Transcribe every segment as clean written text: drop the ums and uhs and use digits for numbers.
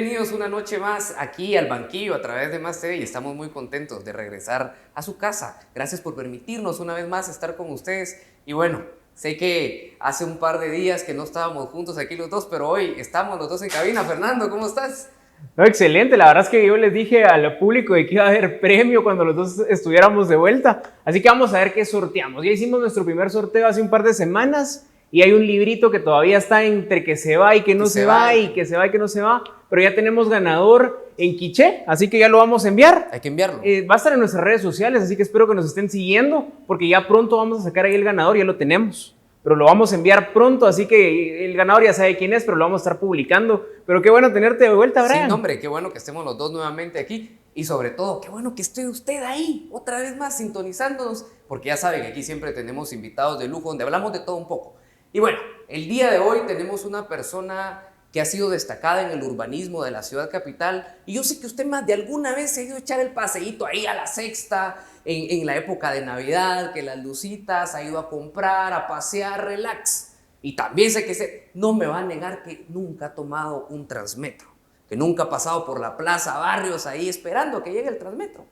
Bienvenidos una noche más aquí al banquillo a través de Más TV y estamos muy contentos de regresar a su casa. Gracias por permitirnos una vez más estar con ustedes y bueno, sé que hace un par de días que no estábamos juntos aquí los dos, pero hoy estamos los dos en cabina. Fernando, ¿cómo estás? No, excelente, la verdad es que yo les dije al público de que iba a haber premio cuando los dos estuviéramos de vuelta, así que vamos a ver qué sorteamos. Ya hicimos nuestro primer sorteo hace un par de semanas y hay un librito que todavía está entre que se va y que no se va y que se va y que no se va, pero ya tenemos ganador en Quiché, así que ya lo vamos a enviar. Hay que enviarlo. Va a estar en nuestras redes sociales, así que espero que nos estén siguiendo porque ya pronto vamos a sacar ahí el ganador, ya lo tenemos. Pero lo vamos a enviar pronto, así que el ganador ya sabe quién es, pero lo vamos a estar publicando. Pero qué bueno tenerte de vuelta, Brian. Sí, hombre, qué bueno que estemos los dos nuevamente aquí y sobre todo, qué bueno que esté usted ahí, otra vez más sintonizándonos, porque ya saben que aquí siempre tenemos invitados de lujo donde hablamos de todo un poco. Y bueno, el día de hoy tenemos una persona que ha sido destacada en el urbanismo de la ciudad capital y yo sé que usted más de alguna vez se ha ido a echar el paseíto ahí a la Sexta en la época de Navidad, que las lucitas, ha ido a comprar, a pasear, relax. Y también sé que no me va a negar que nunca ha tomado un Transmetro, que nunca ha pasado por la Plaza Barrios ahí esperando a que llegue el Transmetro.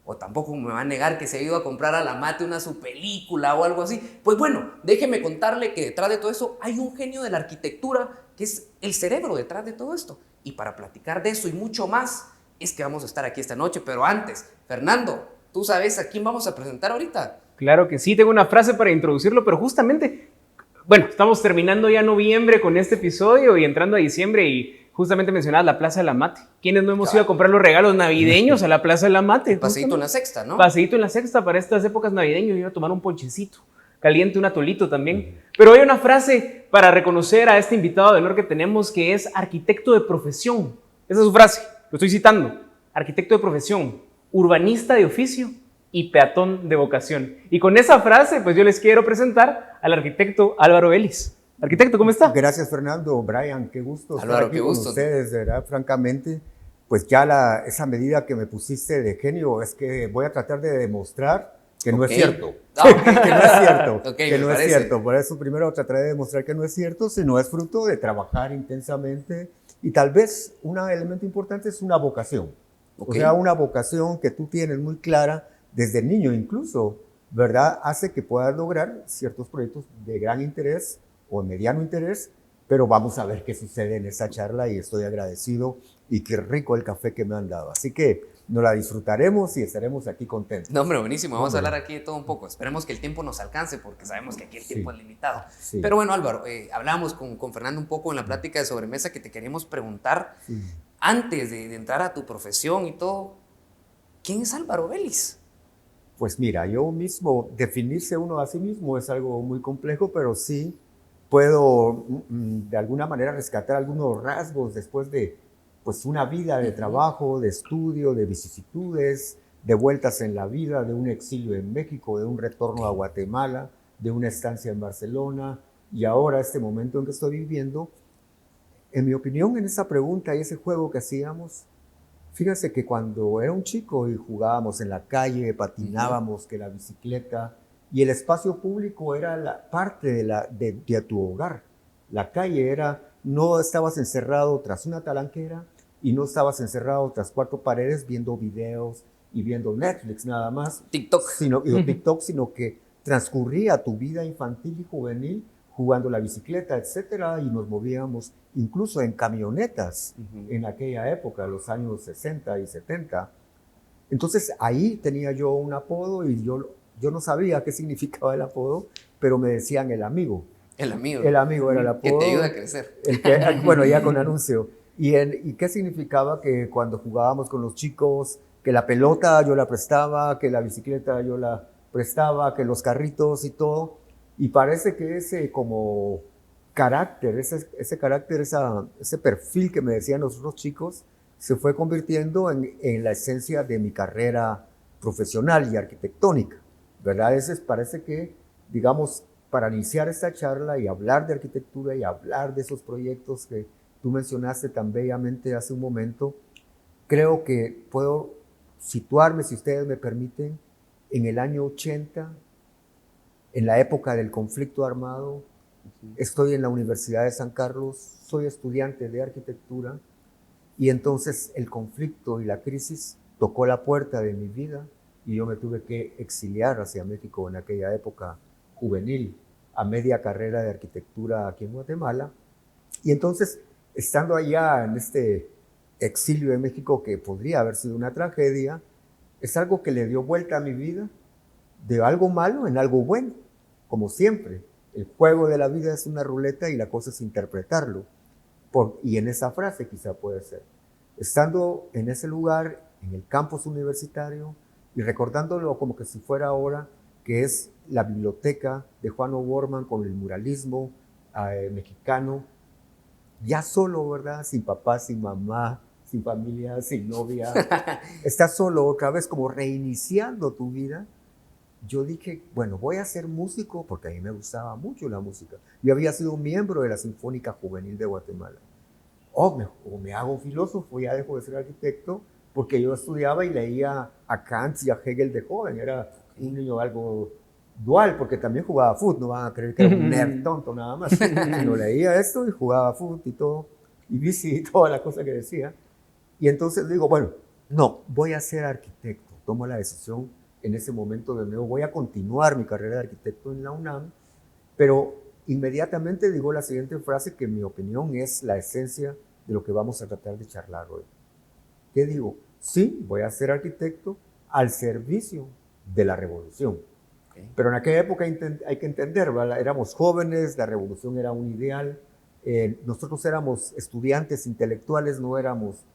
O tampoco me va a negar que se ha ido a comprar a la Mate una su película o algo así. Pues bueno, déjeme contarle que detrás de todo eso hay un genio de la arquitectura que es el cerebro detrás de todo esto. Y para platicar de eso y mucho más es que vamos a estar aquí esta noche. Pero antes, Fernando, ¿tú sabes a quién vamos a presentar ahorita? Claro que sí, tengo una frase para introducirlo, pero justamente, bueno, estamos terminando ya noviembre con este episodio y entrando a diciembre y justamente mencionabas la Plaza de la Mate. ¿Quiénes no hemos ido a comprar los regalos navideños a la Plaza de la Mate? Paseíto en la Sexta, ¿no? Paseíto en la Sexta para estas épocas navideñas. Yo iba a tomar un ponchecito caliente, un atolito también. Pero hay una frase para reconocer a este invitado de honor que tenemos que es arquitecto de profesión. Esa es su frase, lo estoy citando. Arquitecto de profesión, urbanista de oficio y peatón de vocación. Y con esa frase, pues yo les quiero presentar al arquitecto Álvaro Vélez. Arquitecto, ¿cómo está? Gracias, Fernando. Brian, qué gusto Álvaro, estar aquí qué con gusto. ustedes, de verdad, francamente. Pues ya esa medida que me pusiste de genio es que voy a tratar de demostrar que no es cierto. Que no es cierto. Que no es cierto. Por eso primero trataré de demostrar que no es cierto, sino es fruto de trabajar intensamente. Y tal vez un elemento importante es una vocación. O sea, una vocación que tú tienes muy clara desde niño incluso, ¿verdad? Hace que puedas lograr ciertos proyectos de gran interés o mediano interés, pero vamos a ver qué sucede en esa charla y estoy agradecido y qué rico el café que me han dado. Así que nos la disfrutaremos y estaremos aquí contentos. No, hombre, buenísimo. Vamos a hablar aquí de todo un poco. Esperemos que el tiempo nos alcance porque sabemos que aquí el tiempo es limitado. Sí. Pero bueno, Álvaro, hablamos con Fernando un poco en la plática de sobremesa que te queríamos preguntar antes de entrar a tu profesión y todo. ¿Quién es Álvaro Vélez? Pues mira, yo mismo, definirse uno a sí mismo es algo muy complejo, pero sí puedo de alguna manera rescatar algunos rasgos después de pues, una vida de trabajo, de estudio, de vicisitudes, de vueltas en la vida, de un exilio en México, de un retorno a Guatemala, de una estancia en Barcelona y ahora este momento en que estoy viviendo. En mi opinión, en esa pregunta y ese juego que hacíamos, fíjate que cuando era un chico y jugábamos en la calle, patinábamos, que la bicicleta y el espacio público era la parte de tu hogar. La calle era, no estabas encerrado tras una talanquera y no estabas encerrado tras cuatro paredes viendo videos y viendo Netflix nada más. TikTok. Sino que transcurría tu vida infantil y juvenil jugando la bicicleta, etcétera, y nos movíamos incluso en camionetas en aquella época, los años 60 y 70. Entonces ahí tenía yo un apodo y yo no sabía qué significaba el apodo, pero me decían el amigo. El amigo. El amigo era el apodo. Que te ayuda a crecer. Bueno, ya con anuncio. ¿Y qué significaba? Que cuando jugábamos con los chicos, que la pelota yo la prestaba, que la bicicleta yo la prestaba, que los carritos y todo. Y parece que ese como carácter, ese carácter, ese perfil que me decían los otros chicos, se fue convirtiendo en la esencia de mi carrera profesional y arquitectónica, ¿verdad? Parece que, digamos, para iniciar esta charla y hablar de arquitectura y hablar de esos proyectos que tú mencionaste tan bellamente hace un momento, creo que puedo situarme, si ustedes me permiten, en el año 80, en la época del conflicto armado. Estoy en la Universidad de San Carlos, soy estudiante de arquitectura Y entonces el conflicto y la crisis tocó la puerta de mi vida y yo me tuve que exiliar hacia México en aquella época juvenil, a media carrera de arquitectura aquí en Guatemala. Y entonces, estando allá en este exilio de México, que podría haber sido una tragedia, es algo que le dio vuelta a mi vida, de algo malo en algo bueno, como siempre. El juego de la vida es una ruleta y la cosa es interpretarlo. Y en esa frase quizá puede ser. Estando en ese lugar, en el campus universitario, y recordándolo como que si fuera ahora, que es la biblioteca de Juan O'Gorman con el muralismo mexicano, ya solo, ¿verdad? Sin papá, sin mamá, sin familia, sin novia. Estás solo otra vez, como reiniciando tu vida. Yo dije, bueno, voy a ser músico porque a mí me gustaba mucho la música. Yo había sido miembro de la Sinfónica Juvenil de Guatemala. O me hago filósofo, ya dejo de ser arquitecto, porque yo estudiaba y leía a Kant y a Hegel de joven. Era un niño algo dual, porque también jugaba fútbol. No van a creer que era un nerd tonto nada más. Yo leía esto y jugaba fútbol y todo, y bici y toda la cosa que decía. Y entonces digo, bueno, no, voy a ser arquitecto. Tomo la decisión en ese momento de nuevo. Voy a continuar mi carrera de arquitecto en la UNAM, pero inmediatamente digo la siguiente frase que en mi opinión es la esencia de lo que vamos a tratar de charlar hoy. ¿Qué digo? Sí, voy a ser arquitecto al servicio de la revolución. Okay. Pero en aquella época hay que entender, ¿verdad? Éramos jóvenes, la revolución era un ideal, nosotros éramos estudiantes intelectuales, no éramos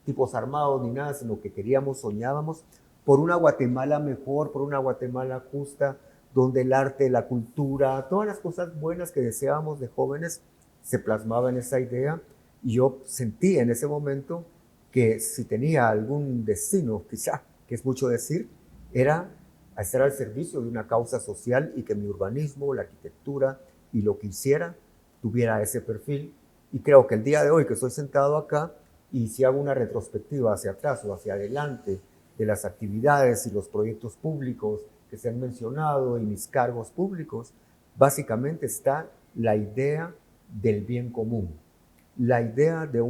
tipos armados ni nada, sino que queríamos, soñábamos por una Guatemala mejor, por una Guatemala justa, donde el arte, la cultura, todas las cosas buenas que deseábamos de jóvenes se plasmaban en esa idea. Y yo sentí en ese momento que si tenía algún destino, quizá, que es mucho decir, era estar al servicio de una causa social y que mi urbanismo, la arquitectura y lo que hiciera tuviera ese perfil. Y creo que el día de hoy que estoy sentado acá y si hago una retrospectiva hacia atrás o hacia adelante de las actividades y los proyectos públicos que se han mencionado y mis cargos públicos, básicamente está la idea del bien común, la idea de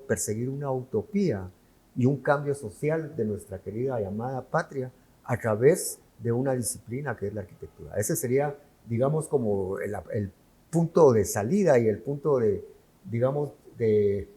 perseguir una utopía y un cambio social de nuestra querida llamada patria a través de una disciplina que es la arquitectura. Ese sería, digamos, como el punto de salida y el punto de, digamos, de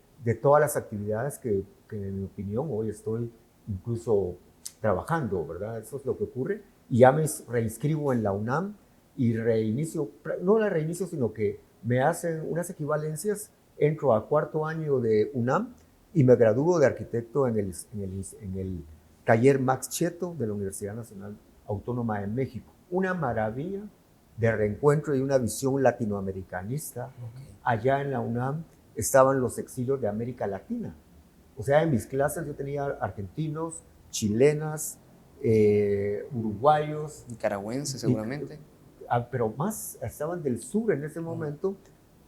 todas las actividades que en mi opinión hoy estoy incluso trabajando, ¿verdad? Eso es lo que ocurre. Y ya me reinscribo en la UNAM y reinicio, no la reinicio, sino que me hacen unas equivalencias, entro a cuarto año de UNAM y me gradúo de arquitecto en el taller Max Cheto de la Universidad Nacional Autónoma de México. Una maravilla de reencuentro y una visión latinoamericanista. Okay. Allá en la UNAM estaban los exilios de América Latina. O sea, en mis clases yo tenía argentinos, chilenas, uruguayos. Nicaragüenses seguramente. Pero más estaban del sur en ese momento.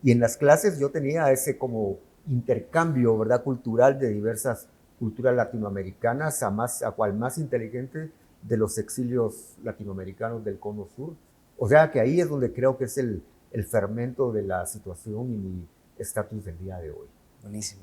Y en las clases yo tenía ese como intercambio, ¿verdad?, cultural de diversas culturas latinoamericanas, a cual más inteligente de los exilios latinoamericanos del Cono Sur. O sea que ahí es donde creo que es el fermento de la situación y mi estatus del día de hoy. Buenísimo.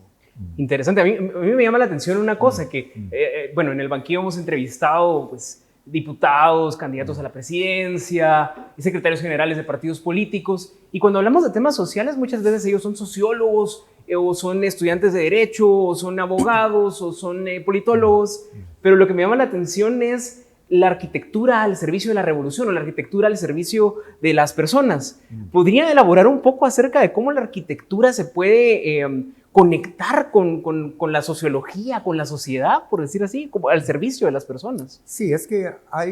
Interesante. A mí me llama la atención una cosa, que, bueno, en el banquillo hemos entrevistado, pues, diputados, candidatos a la presidencia y secretarios generales de partidos políticos. Y cuando hablamos de temas sociales, muchas veces ellos son sociólogos, o son estudiantes de derecho, o son abogados, o son politólogos. Pero lo que me llama la atención es la arquitectura al servicio de la revolución, o la arquitectura al servicio de las personas. ¿Podría elaborar un poco acerca de cómo la arquitectura se puede conectar con la sociología, con la sociedad, por decir así, como al servicio de las personas? Sí, es que a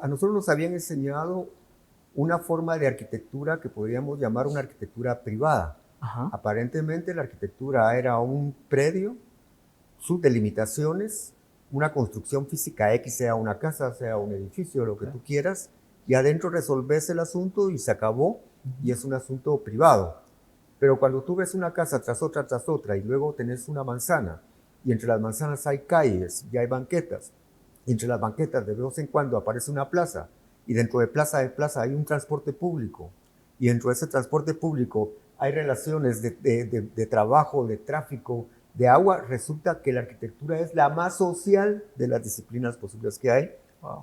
nosotros nos habían enseñado una forma de arquitectura que podríamos llamar una arquitectura privada. Ajá. Aparentemente la arquitectura era un predio, sus delimitaciones, una construcción física X, sea una casa, sea un edificio, lo que tú quieras, y adentro resolves el asunto y se acabó, y es un asunto privado. Pero cuando tú ves una casa tras otra, y luego tenés una manzana, y entre las manzanas hay calles, y hay banquetas, y entre las banquetas de vez en cuando aparece una plaza, y dentro de plaza hay un transporte público, y dentro de ese transporte público hay relaciones de trabajo, de tráfico, de agua, resulta que la arquitectura es la más social de las disciplinas posibles que hay,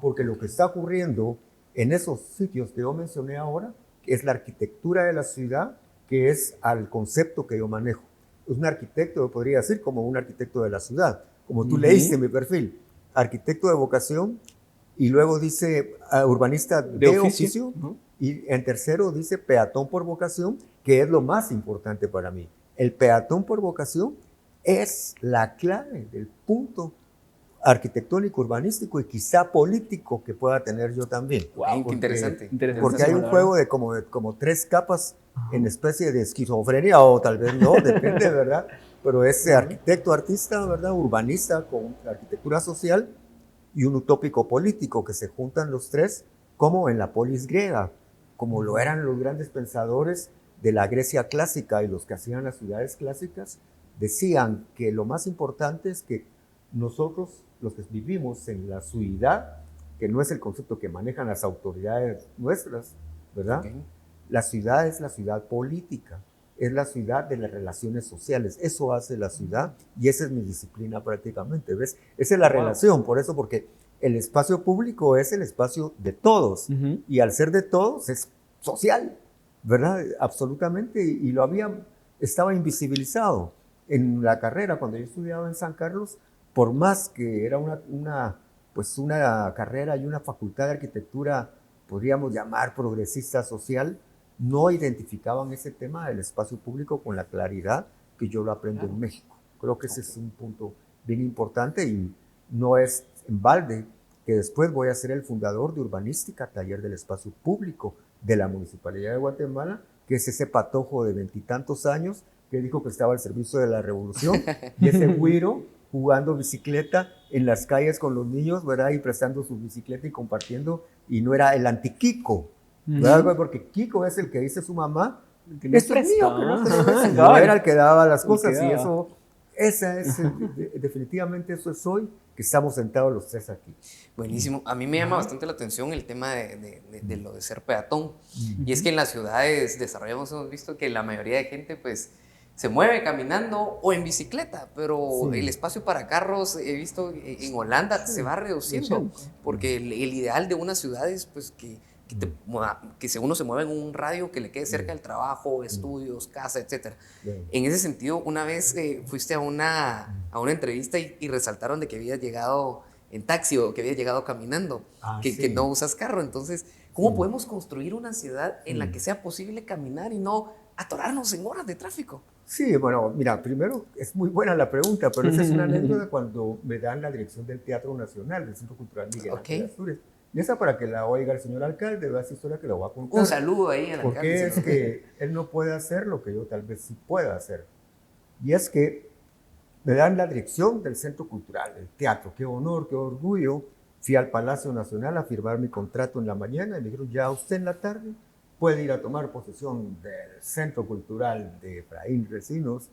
porque lo que está ocurriendo en esos sitios que yo mencioné ahora es la arquitectura de la ciudad, que es al concepto que yo manejo. Es un arquitecto, yo podría decir, como un arquitecto de la ciudad, como tú leíste en mi perfil, arquitecto de vocación, y luego dice urbanista de oficio, y en tercero dice peatón por vocación, que es lo más importante para mí. El peatón por vocación es la clave del punto arquitectónico, urbanístico y quizá político que pueda tener yo también. Wow, qué interesante. Porque hay un juego de como 3 capas en especie de esquizofrenia, o tal vez no, depende, ¿verdad? Pero ese arquitecto, artista, ¿verdad? Urbanista con arquitectura social y un utópico político, que se juntan los tres, como en la polis griega, como lo eran los grandes pensadores de la Grecia clásica, y los que hacían las ciudades clásicas decían que lo más importante es que nosotros, los que vivimos en la ciudad, que no es el concepto que manejan las autoridades nuestras, ¿verdad? Okay. La ciudad es la ciudad política, es la ciudad de las relaciones sociales, eso hace la ciudad, y esa es mi disciplina prácticamente, ¿ves? Esa es la relación, por eso, porque el espacio público es el espacio de todos, y al ser de todos es social, ¿verdad? Absolutamente, y estaba invisibilizado. En la carrera, cuando yo estudiaba en San Carlos, por más que era una carrera y una facultad de arquitectura, podríamos llamar progresista social, no identificaban ese tema del espacio público con la claridad que yo lo aprendo en México. Creo que ese es un punto bien importante, y no es en balde que después voy a ser el fundador de Urbanística, Taller del Espacio Público de la Municipalidad de Guatemala, que es ese patojo de 20 y tantos años que dijo que estaba al servicio de la revolución, y ese güiro jugando bicicleta en las calles con los niños, ¿verdad? Y prestando su bicicleta y compartiendo, y no era el anti-Kiko, ¿verdad? Porque Kiko es el que dice su mamá, esto es mío, que no te lo des. No era el que daba las cosas, y eso, definitivamente eso es hoy, que estamos sentados los tres aquí. Buenísimo. A mí me llama bastante la atención el tema de lo de ser peatón. Y es que en las ciudades desarrollamos, hemos visto que la mayoría de gente, pues, se mueve caminando o en bicicleta, pero el espacio para carros, he visto en Holanda, se va reduciendo, porque el ideal de una ciudad es, pues, que uno se mueva en un radio que le quede cerca del trabajo, estudios, casa, etc. En ese sentido, una vez fuiste a una entrevista y resaltaron de que habías llegado en taxi o que habías llegado caminando, que no usas carro. Entonces, ¿cómo podemos construir una ciudad en la que sea posible caminar y no atorarnos en horas de tráfico? Sí, bueno, mira, primero es muy buena la pregunta, pero esa es una anécdota cuando me dan la dirección del Teatro Nacional, del Centro Cultural Miguel Ángel Asturias. Y esa para que la oiga el señor alcalde, vea esa historia que lo voy a contar. Un saludo ahí al alcalde. Porque es que él no puede hacer lo que yo tal vez sí pueda hacer. Y es que me dan la dirección del Centro Cultural, del teatro. Qué honor, qué orgullo. Fui al Palacio Nacional a firmar mi contrato en la mañana y me dijeron, ya usted en la tarde puede ir a tomar posesión del Centro Cultural de Efraín Recinos.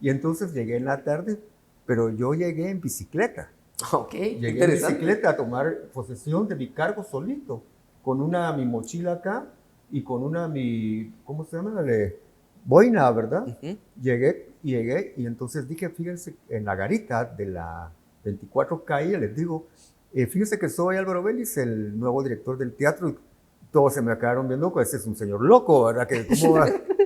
Y entonces llegué en la tarde, pero yo llegué en bicicleta. Ok, llegué en bicicleta a tomar posesión de mi cargo solito, con mi mochila acá y con ¿cómo se llama? Boina, ¿verdad? Llegué y entonces dije, fíjense, en la garita de la 24 calle, les digo, fíjense que soy Álvaro Vélez, el nuevo director del teatro, y todos se me quedaron viendo, pues ese es un señor loco, ¿verdad?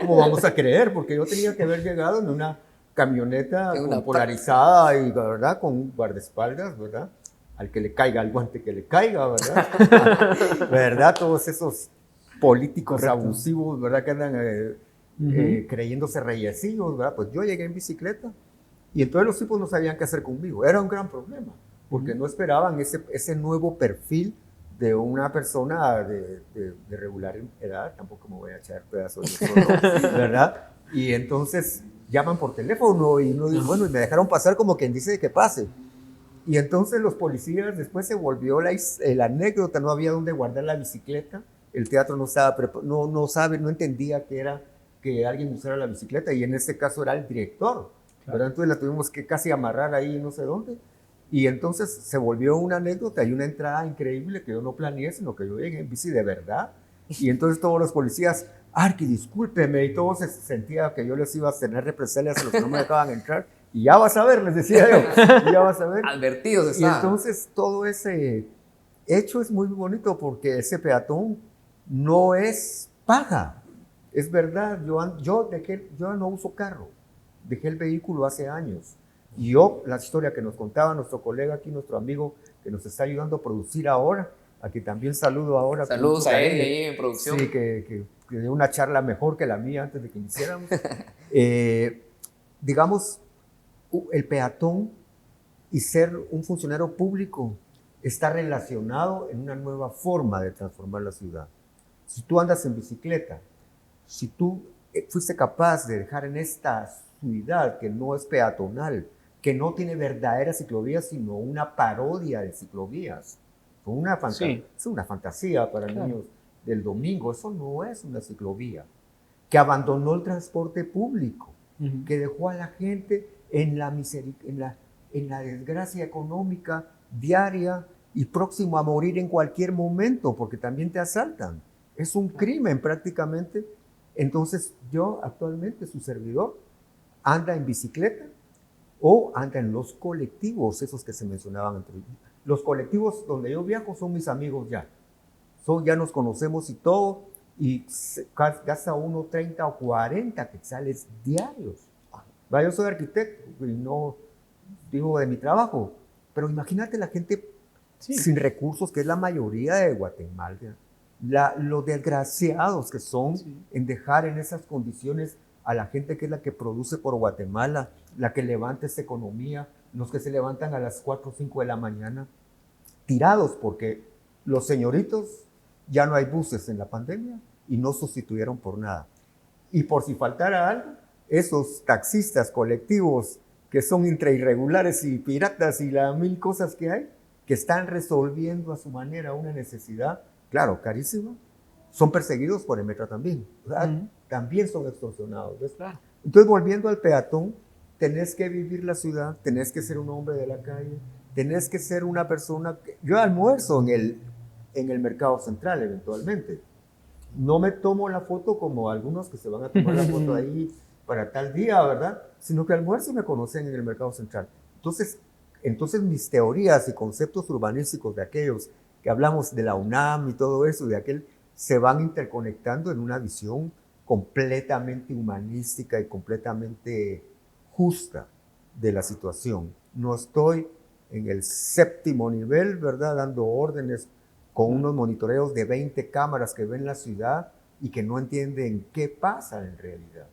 ¿Cómo vamos a creer? Porque yo tenía que haber llegado en una camioneta polarizada y, ¿verdad? Con un guardaespaldas, ¿verdad? Al que le caiga el guante que le caiga, ¿verdad? ¿Verdad? Todos esos políticos abusivos, ¿verdad? Que andan creyéndose reyecillos, ¿verdad? Pues yo llegué en bicicleta y entonces los tipos no sabían qué hacer conmigo. Era un gran problema, porque no esperaban ese nuevo perfil de una persona de regular edad. Tampoco me voy a echar pedazos de todo, ¿verdad? Y entonces llaman por teléfono y bueno, y me dejaron pasar como quien dice que pase. Y entonces los policías, después se volvió la anécdota, no había dónde guardar la bicicleta, el teatro no entendía que era que alguien usara la bicicleta, y en este caso era el director, ¿verdad? Entonces la tuvimos que casi amarrar ahí no sé dónde, y entonces se volvió una anécdota y una entrada increíble que yo no planeé, sino que yo llegué en bici de verdad, y entonces todos los policías, Arqui, discúlpeme, y todos se sentía que yo les iba a tener represalias a los que no me dejaban entrar, Y ya vas a ver, les decía yo, y ya vas a ver. Advertidos Y está. entonces todo ese hecho es muy bonito porque ese peatón no es paja. Es verdad, yo no uso carro, dejé el vehículo hace años. Y yo, la historia que nos contaba nuestro colega aquí, nuestro amigo que nos está ayudando a producir ahora, a quien también saludo ahora. Saludos a él ahí en producción. Sí, que dio una charla mejor que la mía antes de que iniciáramos. Digamos, el peatón y ser un funcionario público está relacionado en una nueva forma de transformar la ciudad. Si tú andas en bicicleta, si tú fuiste capaz de dejar en esta ciudad que no es peatonal, que no tiene verdaderas ciclovías, sino una parodia de ciclovías, Sí. es una fantasía para niños del domingo, eso no es una ciclovía, que abandonó el transporte público, que dejó a la gente en la desgracia económica diaria y próximo a morir en cualquier momento, porque también te asaltan. Es un crimen prácticamente. Entonces yo actualmente, su servidor, anda en bicicleta o anda en los colectivos, esos que se mencionaban. Los colectivos donde yo viajo son mis amigos ya. Ya nos conocemos y todo, y gasta uno 30 o 40 quetzales diarios. Yo soy arquitecto y no digo de mi trabajo, pero imagínate la gente sin recursos, que es la mayoría de Guatemala, los desgraciados que son en dejar en esas condiciones a la gente que es la que produce por Guatemala, la que levanta esta economía, los que se levantan a las 4 o 5 de la mañana, tirados porque los señoritos, ya no hay buses en la pandemia y no sustituyeron por nada. Y por si faltara algo, esos taxistas colectivos que son entre irregulares y piratas y las mil cosas que hay, que están resolviendo a su manera una necesidad, claro, carísima, son perseguidos por el metro también. También son extorsionados. ¿Ves? Claro. Entonces, volviendo al peatón, tenés que vivir la ciudad, tenés que ser un hombre de la calle, tenés que ser una persona. Yo almuerzo en el mercado central eventualmente. No me tomo la foto como algunos que se van a tomar la foto ahí para tal día, ¿verdad? Sino que almuerzo y me conocen en el mercado central. Entonces mis teorías y conceptos urbanísticos de aquellos que hablamos de la UNAM y todo eso, de aquel, se van interconectando en una visión completamente humanística y completamente justa de la situación. No estoy en el 7º nivel, ¿verdad? Dando órdenes con unos monitoreos de 20 cámaras que ven la ciudad y que no entienden qué pasa en realidad.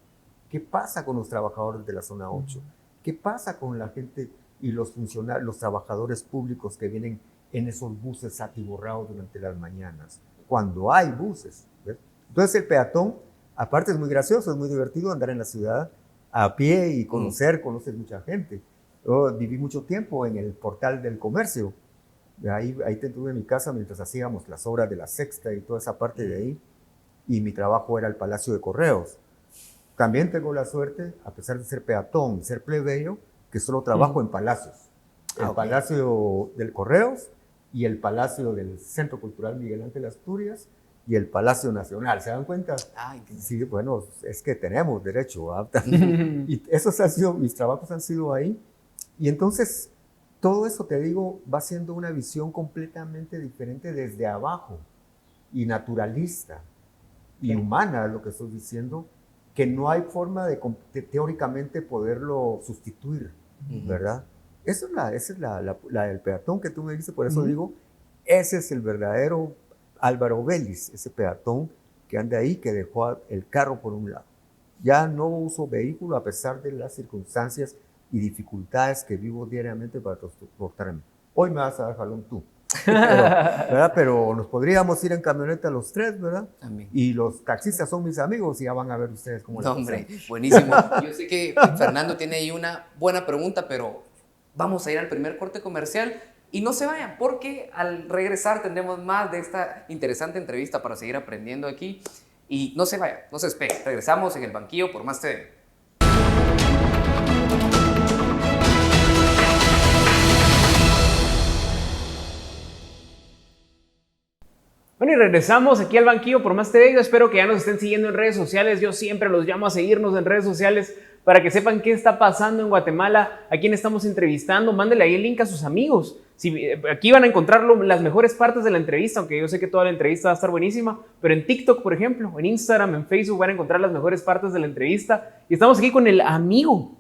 ¿Qué pasa con los trabajadores de la zona 8? ¿Qué pasa con la gente y los funcionarios, los trabajadores públicos que vienen en esos buses atiborrados durante las mañanas? Cuando hay buses, ¿ves? Entonces el peatón, aparte es muy gracioso, es muy divertido andar en la ciudad a pie y conoces mucha gente. Yo viví mucho tiempo en el Portal del Comercio. Ahí tuve mi casa mientras hacíamos las obras de la Sexta y toda esa parte de ahí. Y mi trabajo era el Palacio de Correos. También tengo la suerte, a pesar de ser peatón, ser plebeyo, que solo trabajo en palacios. El Palacio del Correos y el Palacio del Centro Cultural Miguel Ángel Asturias y el Palacio Nacional. ¿Se dan cuenta? Sí, bueno, es que tenemos derecho. Y mis trabajos han sido ahí. Y entonces, todo eso, te digo, va siendo una visión completamente diferente desde abajo y naturalista y humana, lo que estoy diciendo, que no hay forma de teóricamente poderlo sustituir, ¿verdad? Esa es la del peatón que tú me dices, por eso digo, ese es el verdadero Álvaro Vélez, ese peatón que anda ahí, que dejó el carro por un lado. Ya no uso vehículo a pesar de las circunstancias y dificultades que vivo diariamente para transportarme. Hoy me vas a dar jalón tú. Pero nos podríamos ir en camioneta los tres, ¿verdad? También. Y los taxistas son mis amigos y ya van a ver ustedes cómo la hombre, buenísimo. Yo sé que Fernando tiene ahí una buena pregunta, pero vamos a ir al primer corte comercial y no se vayan, porque al regresar tendremos más de esta interesante entrevista para seguir aprendiendo aquí. Y no se vayan, no se esperen. Regresamos en el banquillo por Más TV. Bueno, y regresamos aquí al banquillo por Más TV. Yo espero que ya nos estén siguiendo en redes sociales. Yo siempre los llamo a seguirnos en redes sociales para que sepan qué está pasando en Guatemala, a quién estamos entrevistando. Mándele ahí el link a sus amigos. Aquí van a encontrar las mejores partes de la entrevista, aunque yo sé que toda la entrevista va a estar buenísima, pero en TikTok, por ejemplo, en Instagram, en Facebook van a encontrar las mejores partes de la entrevista. Y estamos aquí con el amigo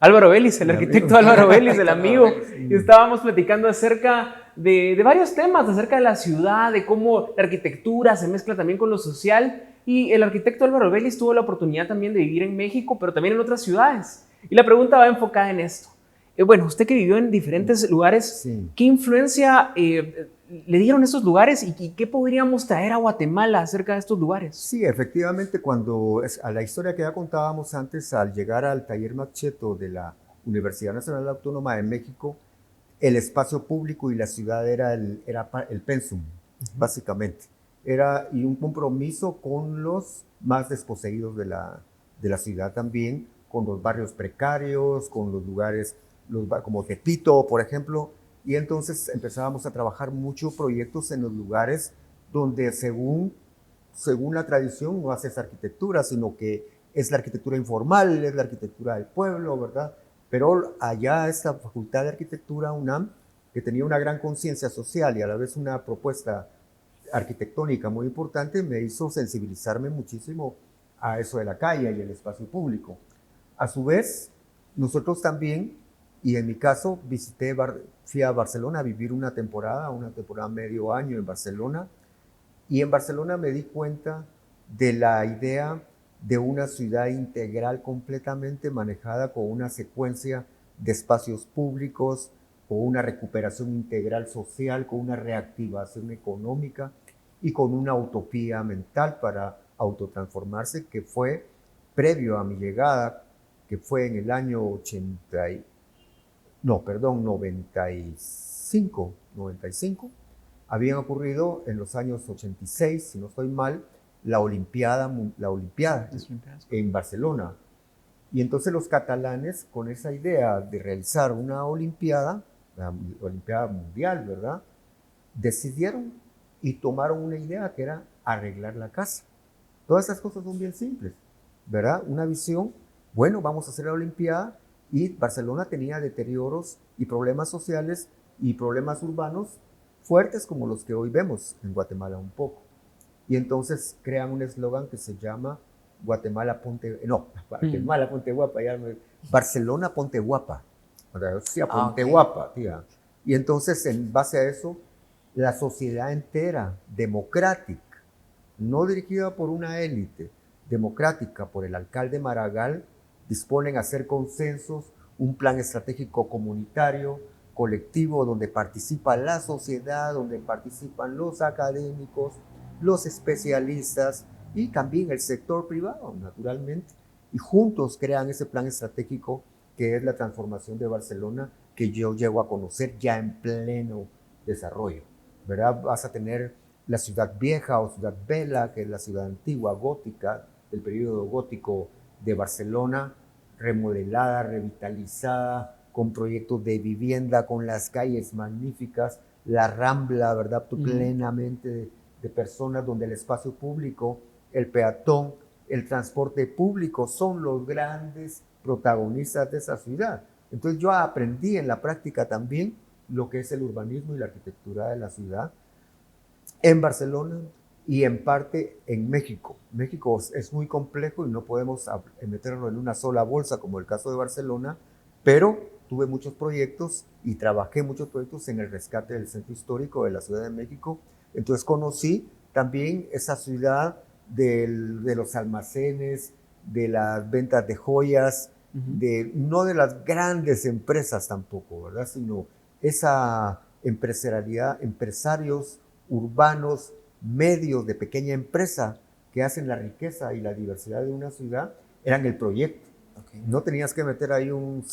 Álvaro Vélez, el arquitecto Álvaro Vélez, el amigo. Y estábamos platicando acerca de varios temas, acerca de la ciudad, de cómo la arquitectura se mezcla también con lo social. Y el arquitecto Álvaro Vélez tuvo la oportunidad también de vivir en México, pero también en otras ciudades. Y la pregunta va enfocada en esto. Bueno, usted que vivió en diferentes lugares, Sí. ¿qué influencia le dieron esos lugares y qué podríamos traer a Guatemala acerca de estos lugares? Sí, efectivamente, a la historia que ya contábamos antes, al llegar al taller Macheto de la Universidad Nacional Autónoma de México, el espacio público y la ciudad era el pensum, básicamente. Y un compromiso con los más desposeídos de la ciudad también, con los barrios precarios, con los lugares como Tepito, por ejemplo. Y entonces empezábamos a trabajar muchos proyectos en los lugares donde según la tradición no haces arquitectura, sino que es la arquitectura informal, es la arquitectura del pueblo, ¿verdad? Pero allá esta Facultad de Arquitectura, UNAM, que tenía una gran conciencia social y a la vez una propuesta arquitectónica muy importante, me hizo sensibilizarme muchísimo a eso de la calle y el espacio público. A su vez, nosotros también, y en mi caso, fui a Barcelona a vivir una temporada medio año en Barcelona, y en Barcelona me di cuenta de la idea de una ciudad integral completamente manejada con una secuencia de espacios públicos, con una recuperación integral social, con una reactivación económica y con una utopía mental para autotransformarse, que fue previo a mi llegada, que fue en el año 95. Habían ocurrido en los años 86, si no estoy mal, la Olimpiada en Barcelona. Y entonces los catalanes, con esa idea de realizar una Olimpiada, la Olimpiada Mundial, ¿verdad?, decidieron y tomaron una idea que era arreglar la casa. Todas esas cosas son bien simples, ¿verdad? Una visión, bueno, vamos a hacer la Olimpiada, y Barcelona tenía deterioros y problemas sociales y problemas urbanos fuertes como los que hoy vemos en Guatemala un poco. Y entonces crean un eslogan que se llama Barcelona Ponte Guapa, Barcelona Ponte Guapa. O sea, Ponte Guapa, tía. Y entonces, en base a eso, la sociedad entera, democrática, no dirigida por una élite, democrática por el alcalde Maragall, disponen a hacer consensos, un plan estratégico comunitario, colectivo, donde participa la sociedad, donde participan los académicos, los especialistas y también el sector privado, naturalmente. Y juntos crean ese plan estratégico que es la transformación de Barcelona, que yo llego a conocer ya en pleno desarrollo, ¿verdad? Vas a tener la ciudad vieja o ciudad vela, que es la ciudad antigua, gótica, del periodo gótico de Barcelona, remodelada, revitalizada, con proyectos de vivienda, con las calles magníficas, la Rambla, ¿verdad? Plenamente de personas, donde el espacio público, el peatón, el transporte público son los grandes protagonistas de esa ciudad. Entonces yo aprendí en la práctica también lo que es el urbanismo y la arquitectura de la ciudad en Barcelona y en parte en México. México es muy complejo y no podemos meterlo en una sola bolsa como el caso de Barcelona, pero tuve muchos proyectos y trabajé muchos proyectos en el rescate del centro histórico de la Ciudad de México. Entonces conocí también esa ciudad de los almacenes, de las ventas de joyas, no de las grandes empresas tampoco, ¿verdad? Sino esa empresarialidad, empresarios urbanos, medios de pequeña empresa que hacen la riqueza y la diversidad de una ciudad, eran el proyecto. Okay. No tenías que meter ahí un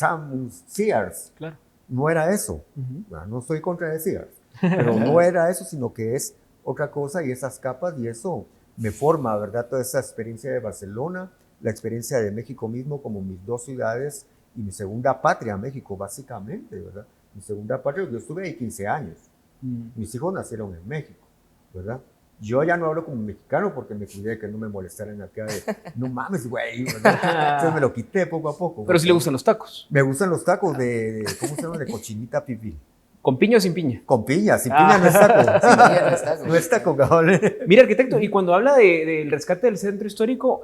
Sears. Claro. No era eso. Bueno, no estoy contra de Sears, pero no era eso, sino que es otra cosa, y esas capas, y eso me forma, ¿verdad? Toda esa experiencia de Barcelona, la experiencia de México mismo como mis dos ciudades y mi segunda patria, México, básicamente, ¿verdad? Mi segunda patria, yo estuve ahí 15 años. Mis hijos nacieron en México, ¿verdad? Yo ya no hablo como mexicano porque me cuidé que no me molestaran acá de, no mames, güey, ¿verdad? Entonces me lo quité poco a poco. Pero sí le gustan los tacos. Me gustan los tacos ¿cómo se llama? De cochinita pibil. ¿Con piña o sin piña? Con piña, sin piña no es taco. Sin piña no es taco. No es taco, cabrón. Mira, arquitecto, y cuando habla del rescate del centro histórico,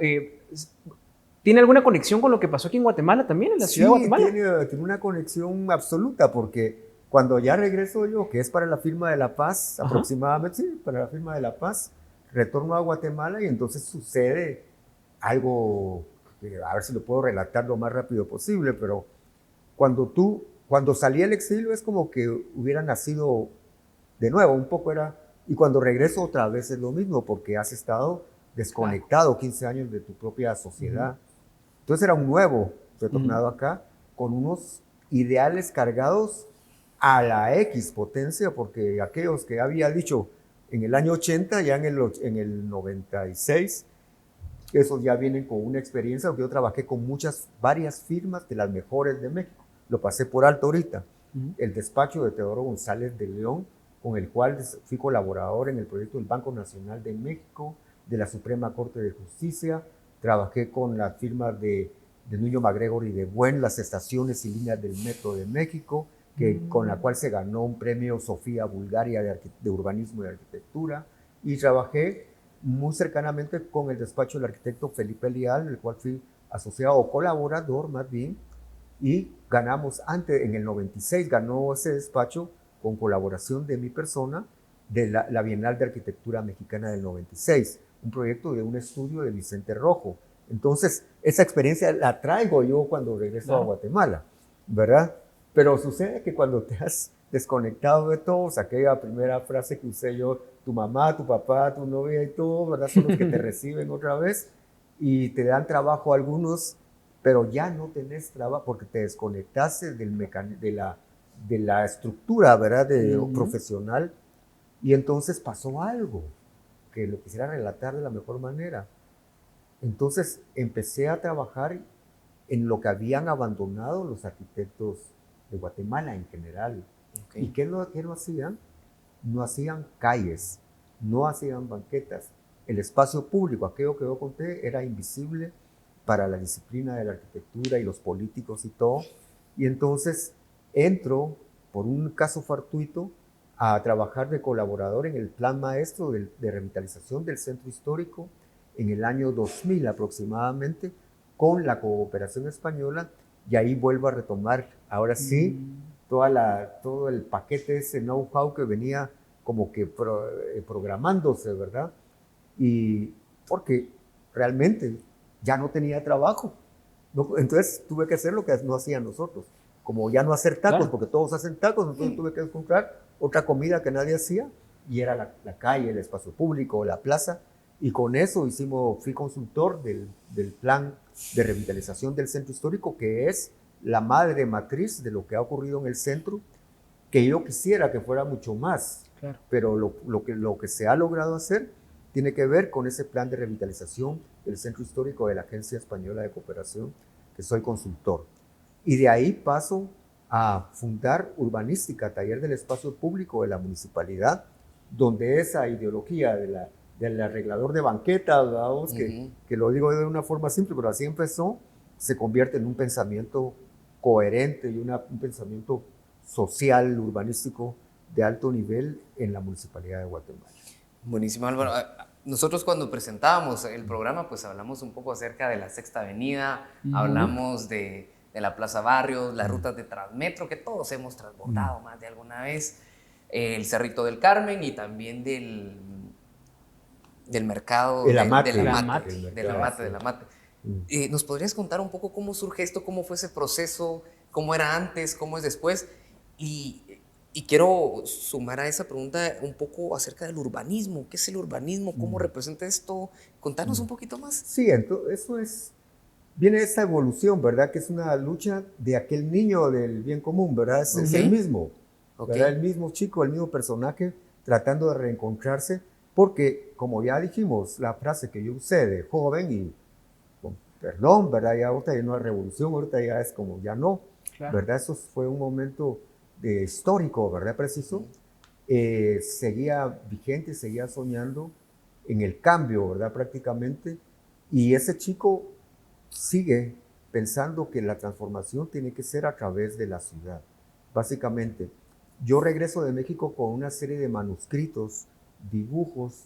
¿tiene alguna conexión con lo que pasó aquí en Guatemala también, en la ciudad de Guatemala? Tiene una conexión absoluta porque cuando ya regreso yo, que es para la firma de la paz, Ajá. aproximadamente, sí, para la firma de la paz, retorno a Guatemala y entonces sucede algo, a ver si lo puedo relatar lo más rápido posible, pero cuando salí al exilio es como que hubiera nacido de nuevo, un poco era, y cuando regreso otra vez es lo mismo, porque has estado desconectado 15 años de tu propia sociedad. Entonces era un nuevo retornado acá, con unos ideales cargados a la X potencia, porque aquellos que había dicho en el año 80, ya en el 96, esos ya vienen con una experiencia, porque yo trabajé con varias firmas de las mejores de México. Lo pasé por alto ahorita. El despacho de Teodoro González de León, con el cual fui colaborador en el proyecto del Banco Nacional de México, de la Suprema Corte de Justicia. Trabajé con la firma de Nuño MacGregor y de Buen, las estaciones y líneas del Metro de México, con la cual se ganó un premio Sofía Bulgaria de Urbanismo y Arquitectura. Y trabajé muy cercanamente con el despacho del arquitecto Felipe Leal, en el cual fui asociado o colaborador más bien, y ganamos en el 96 ganó ese despacho con colaboración de mi persona de la Bienal de Arquitectura Mexicana del 96, un proyecto de un estudio de Vicente Rojo. Entonces, esa experiencia la traigo yo cuando regreso a Guatemala, ¿verdad? Pero sucede que cuando te has desconectado de todos, aquella primera frase que usé yo, tu mamá, tu papá, tu novia y todo, ¿verdad? Son los que te reciben otra vez y te dan trabajo algunos, pero ya no tenés trabajo porque te desconectaste de la estructura, ¿verdad? Profesional. Y entonces pasó algo que lo quisiera relatar de la mejor manera. Entonces empecé a trabajar en lo que habían abandonado los arquitectos de Guatemala en general. Okay. ¿Y qué no hacían? No hacían calles, no hacían banquetas. El espacio público, aquello que yo conté, era invisible para la disciplina de la arquitectura y los políticos y todo. Y entonces entro, por un caso fortuito, a trabajar de colaborador en el plan maestro de revitalización del centro histórico en el año 2000 aproximadamente, con la cooperación española, y ahí vuelvo a retomar, ahora sí, todo el paquete, ese know-how que venía como que programándose, ¿verdad? Y porque realmente ya no tenía trabajo. No, entonces tuve que hacer lo que no hacían nosotros, como ya no hacer tacos, porque todos hacen tacos, entonces tuve que encontrar otra comida que nadie hacía, y era la calle, el espacio público, la plaza, y con eso fui consultor del plan de revitalización del centro histórico, que es la madre matriz de lo que ha ocurrido en el centro, que yo quisiera que fuera mucho más, pero lo que se ha logrado hacer tiene que ver con ese plan de revitalización del centro histórico de la Agencia Española de Cooperación, que soy consultor. Y de ahí paso a fundar Urbanística, Taller del Espacio Público de la Municipalidad, donde esa ideología del arreglador de banquetas, que lo digo de una forma simple, pero así empezó, se convierte en un pensamiento coherente y un pensamiento social, urbanístico de alto nivel en la Municipalidad de Guatemala. Buenísimo, Álvaro. Nosotros cuando presentábamos el programa, pues hablamos un poco acerca de la Sexta Avenida, hablamos de la Plaza Barrios, las rutas de Transmetro, que todos hemos transbordado más de alguna vez, el Cerrito del Carmen y también del mercado de la mate. ¿Nos podrías contar un poco cómo surge esto, cómo fue ese proceso, cómo era antes, cómo es después? Y quiero sumar a esa pregunta un poco acerca del urbanismo. ¿Qué es el urbanismo? ¿Cómo representa esto? Contanos un poquito más. Sí, entonces viene esa evolución, ¿verdad? Que es una lucha de aquel niño del bien común, ¿verdad? Es el mismo, ¿verdad? El mismo chico, el mismo personaje tratando de reencontrarse, porque como ya dijimos, la frase que yo usé de joven y perdón, ¿verdad? Ya ahorita ya no es revolución, ahorita ya es como ya no, ¿verdad? Eso fue un momento histórico, ¿verdad? Preciso. Seguía vigente, seguía soñando en el cambio, ¿verdad? Prácticamente. Y ese chico sigue pensando que la transformación tiene que ser a través de la ciudad. Básicamente, yo regreso de México con una serie de manuscritos, dibujos,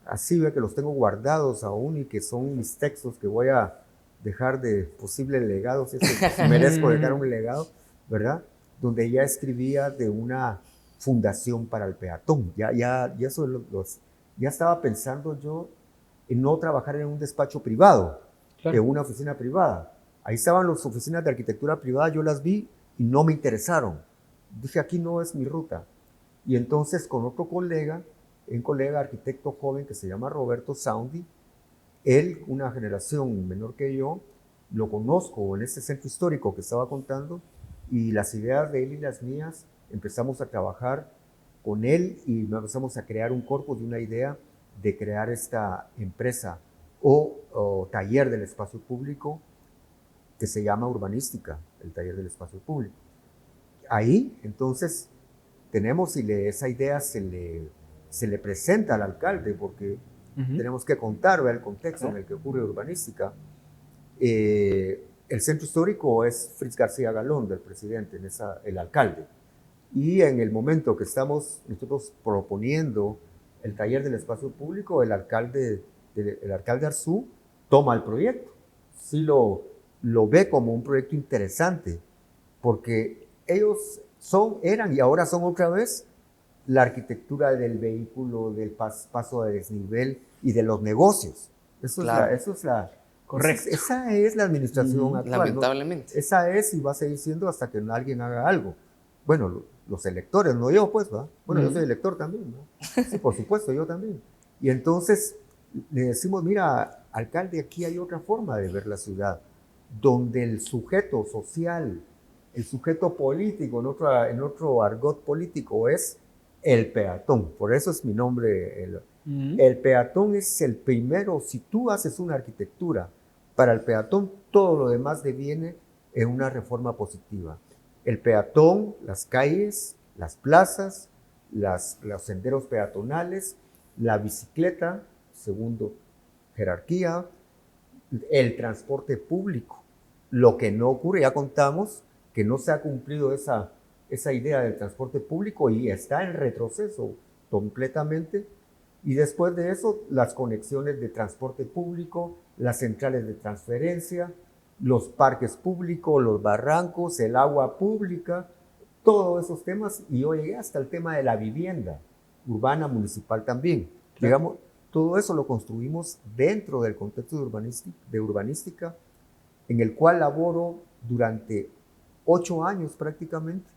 así ve que los tengo guardados aún y que son mis textos que voy a dejar de posibles legados, si es que merezco dejar un legado, ¿verdad? Donde ya escribía de una fundación para el peatón. Ya estaba pensando yo en no trabajar en un despacho privado, Claro. en una oficina privada. Ahí estaban las oficinas de arquitectura privada, yo las vi y no me interesaron. Dije, aquí no es mi ruta. Y entonces con otro colega, un colega arquitecto joven que se llama Roberto Saundi, él, una generación menor que yo, lo conozco en este centro histórico que estaba contando, y las ideas de él y las mías empezamos a trabajar con él y empezamos a crear un corpus de una idea de crear esta empresa o taller del espacio público que se llama Urbanística, el taller del espacio público. Ahí, entonces, tenemos y esa idea se le presenta al alcalde porque tenemos que contar, ¿verdad?, el contexto en el que ocurre urbanística. El centro histórico es Fritz García Galón, del presidente, el alcalde. Y en el momento que estamos nosotros proponiendo el taller del espacio público, el alcalde Arzú toma el proyecto. Sí lo ve como un proyecto interesante, porque ellos eran y ahora son otra vez la arquitectura del vehículo, del paso de desnivel y de los negocios. Claro. Correcto. Esa es la administración actual. Lamentablemente. ¿No? Esa es y va a seguir siendo hasta que alguien haga algo. Bueno, los electores, no yo, pues, ¿va? Bueno, yo soy elector también, ¿no? Sí, por supuesto, yo también. Y entonces le decimos, mira, alcalde, aquí hay otra forma de ver la ciudad, donde el sujeto social, el sujeto político, en otro argot político, es el peatón. Por eso es mi nombre. El peatón es el primero. Si tú haces una arquitectura para el peatón, todo lo demás deviene en una reforma positiva. El peatón, las calles, las plazas, los senderos peatonales, la bicicleta, segundo, jerarquía, el transporte público. Lo que no ocurre, ya contamos, que no se ha cumplido esa idea del transporte público y está en retroceso completamente. Y después de eso, las conexiones de transporte público, las centrales de transferencia, los parques públicos, los barrancos, el agua pública, todos esos temas. Y yo llegué hasta el tema de la vivienda urbana municipal también. Claro. Digamos, todo eso lo construimos dentro del contexto de urbanística, en el cual laboro durante 8 años prácticamente,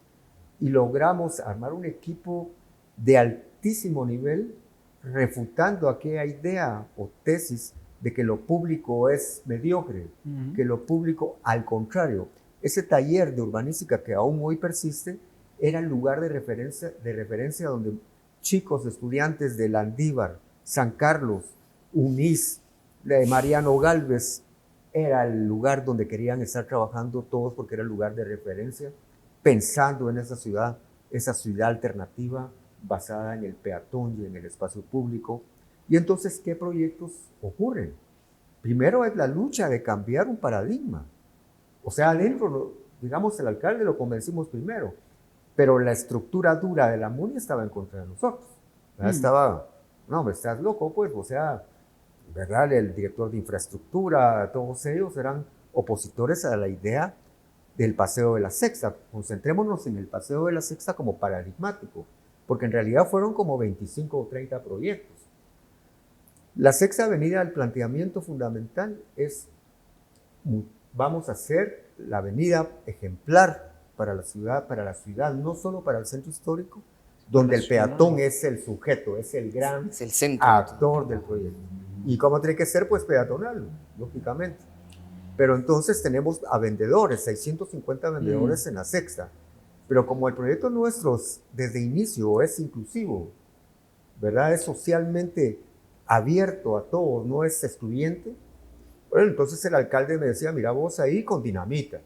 y logramos armar un equipo de altísimo nivel, refutando aquella idea o tesis de que lo público es mediocre, que lo público, al contrario, ese taller de urbanística que aún hoy persiste, era el lugar de referencia donde chicos, estudiantes de Landívar, San Carlos, UNIS, Mariano Gálvez, era el lugar donde querían estar trabajando todos porque era el lugar de referencia, pensando en esa ciudad alternativa basada en el peatón y en el espacio público. Y entonces, ¿qué proyectos ocurren? Primero es la lucha de cambiar un paradigma. O sea, adentro, digamos, el alcalde lo convencimos primero, pero la estructura dura de la MUNI estaba en contra de nosotros. Estaba, no, me estás loco, pues, o sea, ¿verdad? El director de infraestructura, todos ellos eran opositores a la idea del Paseo de la Sexta. Concentrémonos en el Paseo de la Sexta como paradigmático, porque en realidad fueron como 25 o 30 proyectos. La Sexta Avenida, el planteamiento fundamental es, vamos a hacer la avenida ejemplar para la ciudad, no solo para el centro histórico, donde el peatón es el sujeto, es el gran actor del proyecto. ¿Y cómo tiene que ser? Pues peatonal, lógicamente. Pero entonces tenemos a vendedores, 650 vendedores en la Sexta. Pero como el proyecto nuestro desde inicio es inclusivo, ¿verdad? Es socialmente abierto a todos, no es excluyente. Bueno, entonces el alcalde me decía, mira vos ahí con dinamita.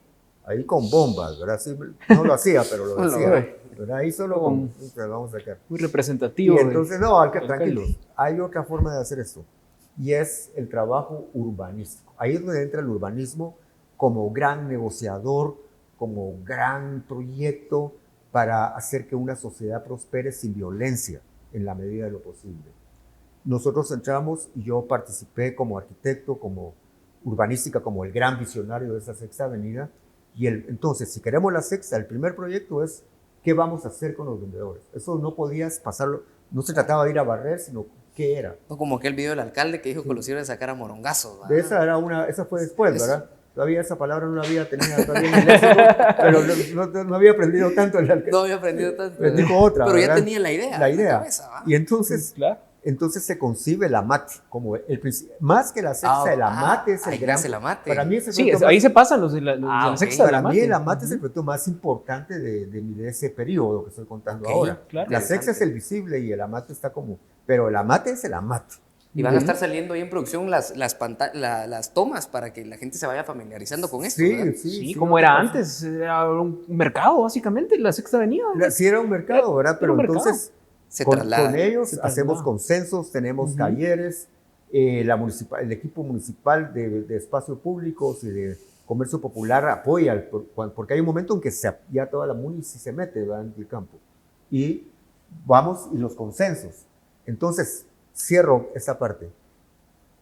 ahí con bombas, ¿verdad? Sí, no lo hacía, pero lo Bueno, decía, ¿verdad? Ahí solo vamos a sacar. Muy representativo. Y entonces, no, alcalde. tranquilos, hay otra forma de hacer esto, y es el trabajo urbanístico. Ahí es donde entra el urbanismo como gran negociador, como gran proyecto para hacer que una sociedad prospere sin violencia en la medida de lo posible. Nosotros entramos y yo participé como arquitecto, como urbanística, como el gran visionario de esa Sexta Avenida. Y entonces, si queremos la Sexta, el primer proyecto es qué vamos a hacer con los vendedores. Eso no podías pasarlo, no se trataba de ir a barrer, sino qué era. No como aquel video del alcalde que dijo que los iba a sacar a morongazos. De esa fue después, ¿verdad? Todavía esa palabra no la tenía todavía en el léxico, pero no había aprendido tanto el alcalde. No había aprendido tanto. Dijo otra, pero ¿verdad? ya tenía la idea. La idea. En la cabeza, y entonces, claro. Entonces se concibe la mate como más que la Sexta, el amate es el gran. El amate. Para mí es el Sí, ahí se pasan los de la ok. Sexta del Para mí amate. el amate es el proyecto más importante de ese periodo que estoy contando ahora. Claro. La Sexta es el visible y el amate está como, pero el amate es el amate. Y van a estar saliendo ahí en producción las tomas para que la gente se vaya familiarizando con esto. ¿verdad? Sí, como era antes, era un mercado básicamente, la Sexta Avenida. Sí, era un mercado, ¿verdad? Pero entonces con ellos hacemos consensos, tenemos talleres, el equipo municipal de espacios públicos y de comercio popular apoya, porque hay un momento en que ya toda la munici se mete, ¿verdad?, en el campo. Y vamos, y los consensos. Entonces, cierro esta parte.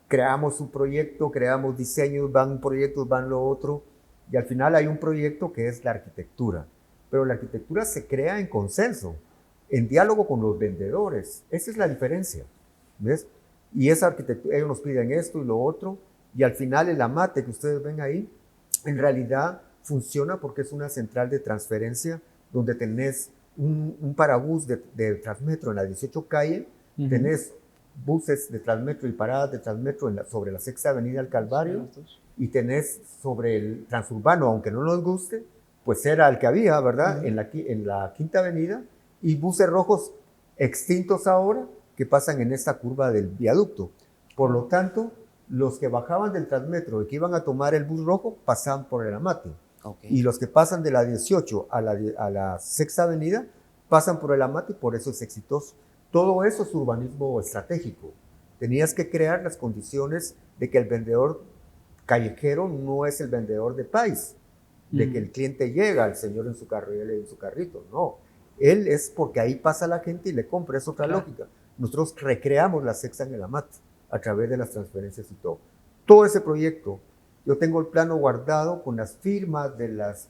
Creamos un proyecto, creamos diseños, van proyectos, van lo otro, y al final hay un proyecto que es la arquitectura. Pero la arquitectura se crea en consenso, en diálogo con los vendedores. Esa es la diferencia, ¿ves? Y esa arquitectura, ellos nos piden esto y lo otro, y al final el amate que ustedes ven ahí, en realidad funciona porque es una central de transferencia donde tenés un parabús de Transmetro en la 18 calle, tenés buses de Transmetro y paradas de Transmetro sobre la Sexta Avenida del Calvario, y tenés sobre el transurbano, aunque no nos guste, pues era el que había, ¿verdad?, en la Quinta Avenida, y buses rojos extintos ahora que pasan en esta curva del viaducto. Por lo tanto, los que bajaban del Transmetro y que iban a tomar el bus rojo pasaban por el amate. Y los que pasan de la 18 a la Sexta Avenida pasan por el amate, y por eso es exitoso. Todo eso es urbanismo estratégico. Tenías que crear las condiciones de que el vendedor callejero no es el vendedor de país, de que el cliente llega, el señor en su carro y él en su carrito. No, él es porque ahí pasa la gente y le compra, es otra lógica. Nosotros recreamos la Sexta en el amate a través de las transferencias y todo. Todo ese proyecto, yo tengo el plano guardado con las firmas de los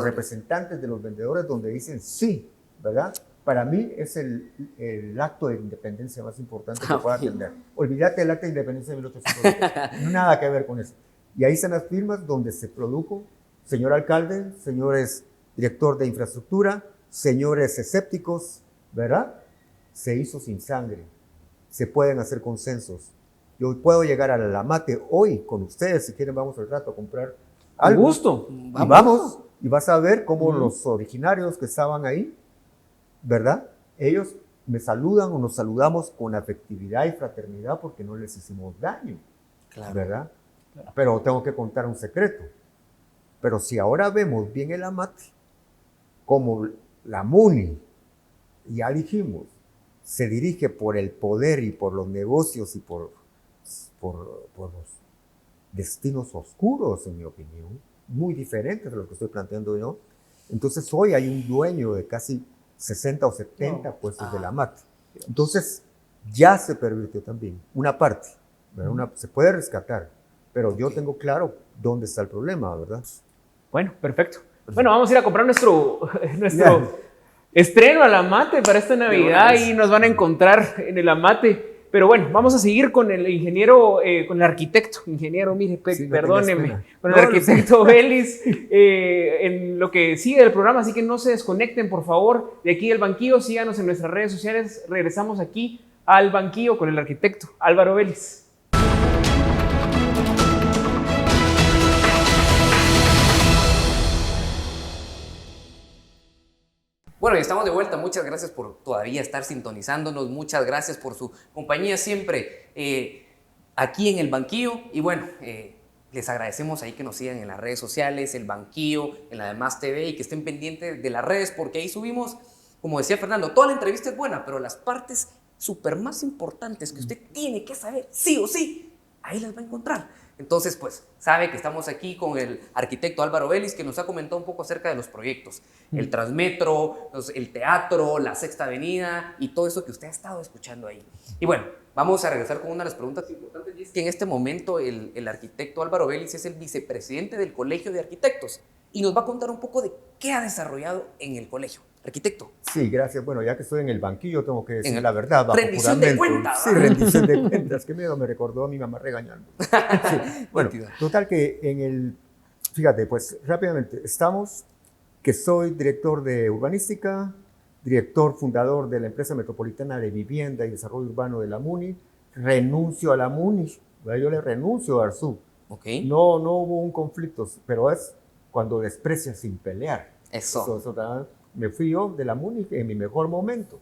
representantes de los vendedores donde dicen sí, ¿verdad? Para mí es el acto de independencia más importante que pueda tener. Olvídate del acto de independencia de 1820. No nada que ver con eso. Y ahí están las firmas donde se produjo, señor alcalde, señores director de infraestructura, señores escépticos, ¿verdad? Se hizo sin sangre. Se pueden hacer consensos. Yo puedo llegar a la amate hoy con ustedes, si quieren vamos al rato a comprar algo. Un gusto. Y vamos, y vas a ver cómo los originarios que estaban ahí, ¿verdad? Ellos me saludan o nos saludamos con afectividad y fraternidad porque no les hicimos daño, ¿verdad? Claro. Pero tengo que contar un secreto. Pero si ahora vemos bien el amate, como la MUNI, ya dijimos, se dirige por el poder y por los negocios y por los destinos oscuros, en mi opinión, muy diferentes de lo que estoy planteando yo. Entonces hoy hay un dueño de casi 60 o 70 puestos de la amate. Entonces ya se pervirtió también una parte, ¿verdad? Se puede rescatar, pero yo tengo claro dónde está el problema, ¿verdad? Bueno, perfecto. Bueno, vamos a ir a comprar nuestro estreno al amate para esta Navidad y nos van a encontrar en el amate. Pero bueno, vamos a seguir con el ingeniero, con el arquitecto. Ingeniero, mire, perdóneme. Con el arquitecto Vélez en lo que sigue del programa. Así que no se desconecten, por favor, de aquí del banquillo. Síganos en nuestras redes sociales. Regresamos aquí al banquillo con el arquitecto Álvaro Vélez. Bueno, y estamos de vuelta. Muchas gracias por todavía estar sintonizándonos. Muchas gracias por su compañía siempre aquí en el banquillo. Y bueno, les agradecemos ahí que nos sigan en las redes sociales, el Banquillo, en la demás TV y que estén pendientes de las redes porque ahí subimos, como decía Fernando, toda la entrevista es buena, pero las partes súper más importantes que usted tiene que saber, sí o sí, ahí las va a encontrar. Entonces, pues, sabe que estamos aquí con el arquitecto Álvaro Vélez, que nos ha comentado un poco acerca de los proyectos. El Transmetro, el teatro, la Sexta Avenida y todo eso que usted ha estado escuchando ahí. Y bueno, vamos a regresar con una de las preguntas importantes, y es que en este momento el arquitecto Álvaro Vélez es el vicepresidente del Colegio de Arquitectos y nos va a contar un poco de qué ha desarrollado en el colegio. Arquitecto. Sí, gracias. Bueno, ya que estoy en el banquillo, tengo que decir la verdad. Rendición de cuentas. Sí, rendición de cuentas. Qué miedo, me recordó a mi mamá regañando. Sí. Bueno, total que fíjate, pues rápidamente, que soy director de urbanística, director fundador de la empresa metropolitana de vivienda y desarrollo urbano de la MUNI, renuncio a la MUNI, yo le renuncio a Arzú. Okay. No hubo un conflicto, pero es cuando desprecias sin pelear. Eso me fui yo de la MUNI en mi mejor momento.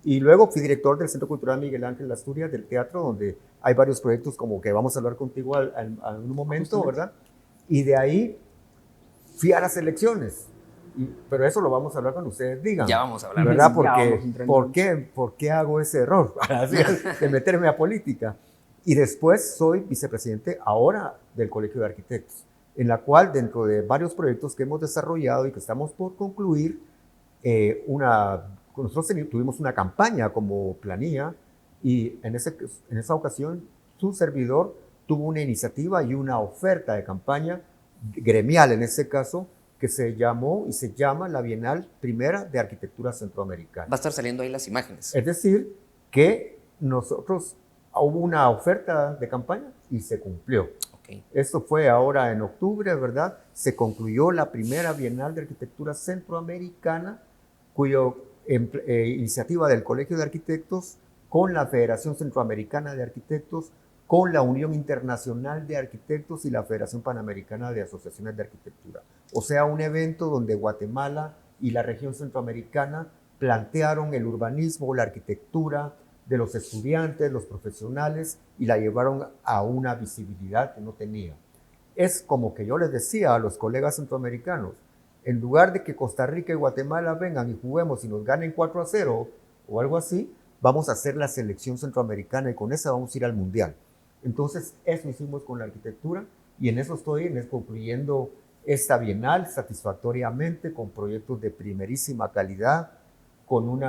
Y luego fui director del Centro Cultural Miguel Ángel Asturias del teatro, donde hay varios proyectos como que vamos a hablar contigo en un momento, ¿verdad? Y de ahí fui a las elecciones. Pero eso lo vamos a hablar cuando ustedes digan. Ya vamos a hablar. ¿Verdad? ¿Por qué hago ese error de meterme a política? Y después soy vicepresidente ahora del Colegio de Arquitectos, en la cual dentro de varios proyectos que hemos desarrollado y que estamos por concluir, nosotros tuvimos una campaña como planilla y en esa ocasión su servidor tuvo una iniciativa y una oferta de campaña gremial en ese caso que se llamó y se llama la Bienal Primera de Arquitectura Centroamericana. Va a estar saliendo ahí las imágenes. Es decir, que nosotros hubo una oferta de campaña y se cumplió. Okay. Esto fue ahora en octubre, ¿verdad? Se concluyó la primera Bienal de Arquitectura Centroamericana, cuya iniciativa del Colegio de Arquitectos con la Federación Centroamericana de Arquitectos, con la Unión Internacional de Arquitectos y la Federación Panamericana de Asociaciones de Arquitectura. O sea, un evento donde Guatemala y la región centroamericana plantearon el urbanismo, la arquitectura de los estudiantes, los profesionales, y la llevaron a una visibilidad que no tenía. Es como que yo les decía a los colegas centroamericanos, en lugar de que Costa Rica y Guatemala vengan y juguemos y nos ganen 4-0 o algo así, vamos a hacer la selección centroamericana y con esa vamos a ir al Mundial. Entonces, eso hicimos con la arquitectura y en eso estoy concluyendo esta bienal satisfactoriamente con proyectos de primerísima calidad, con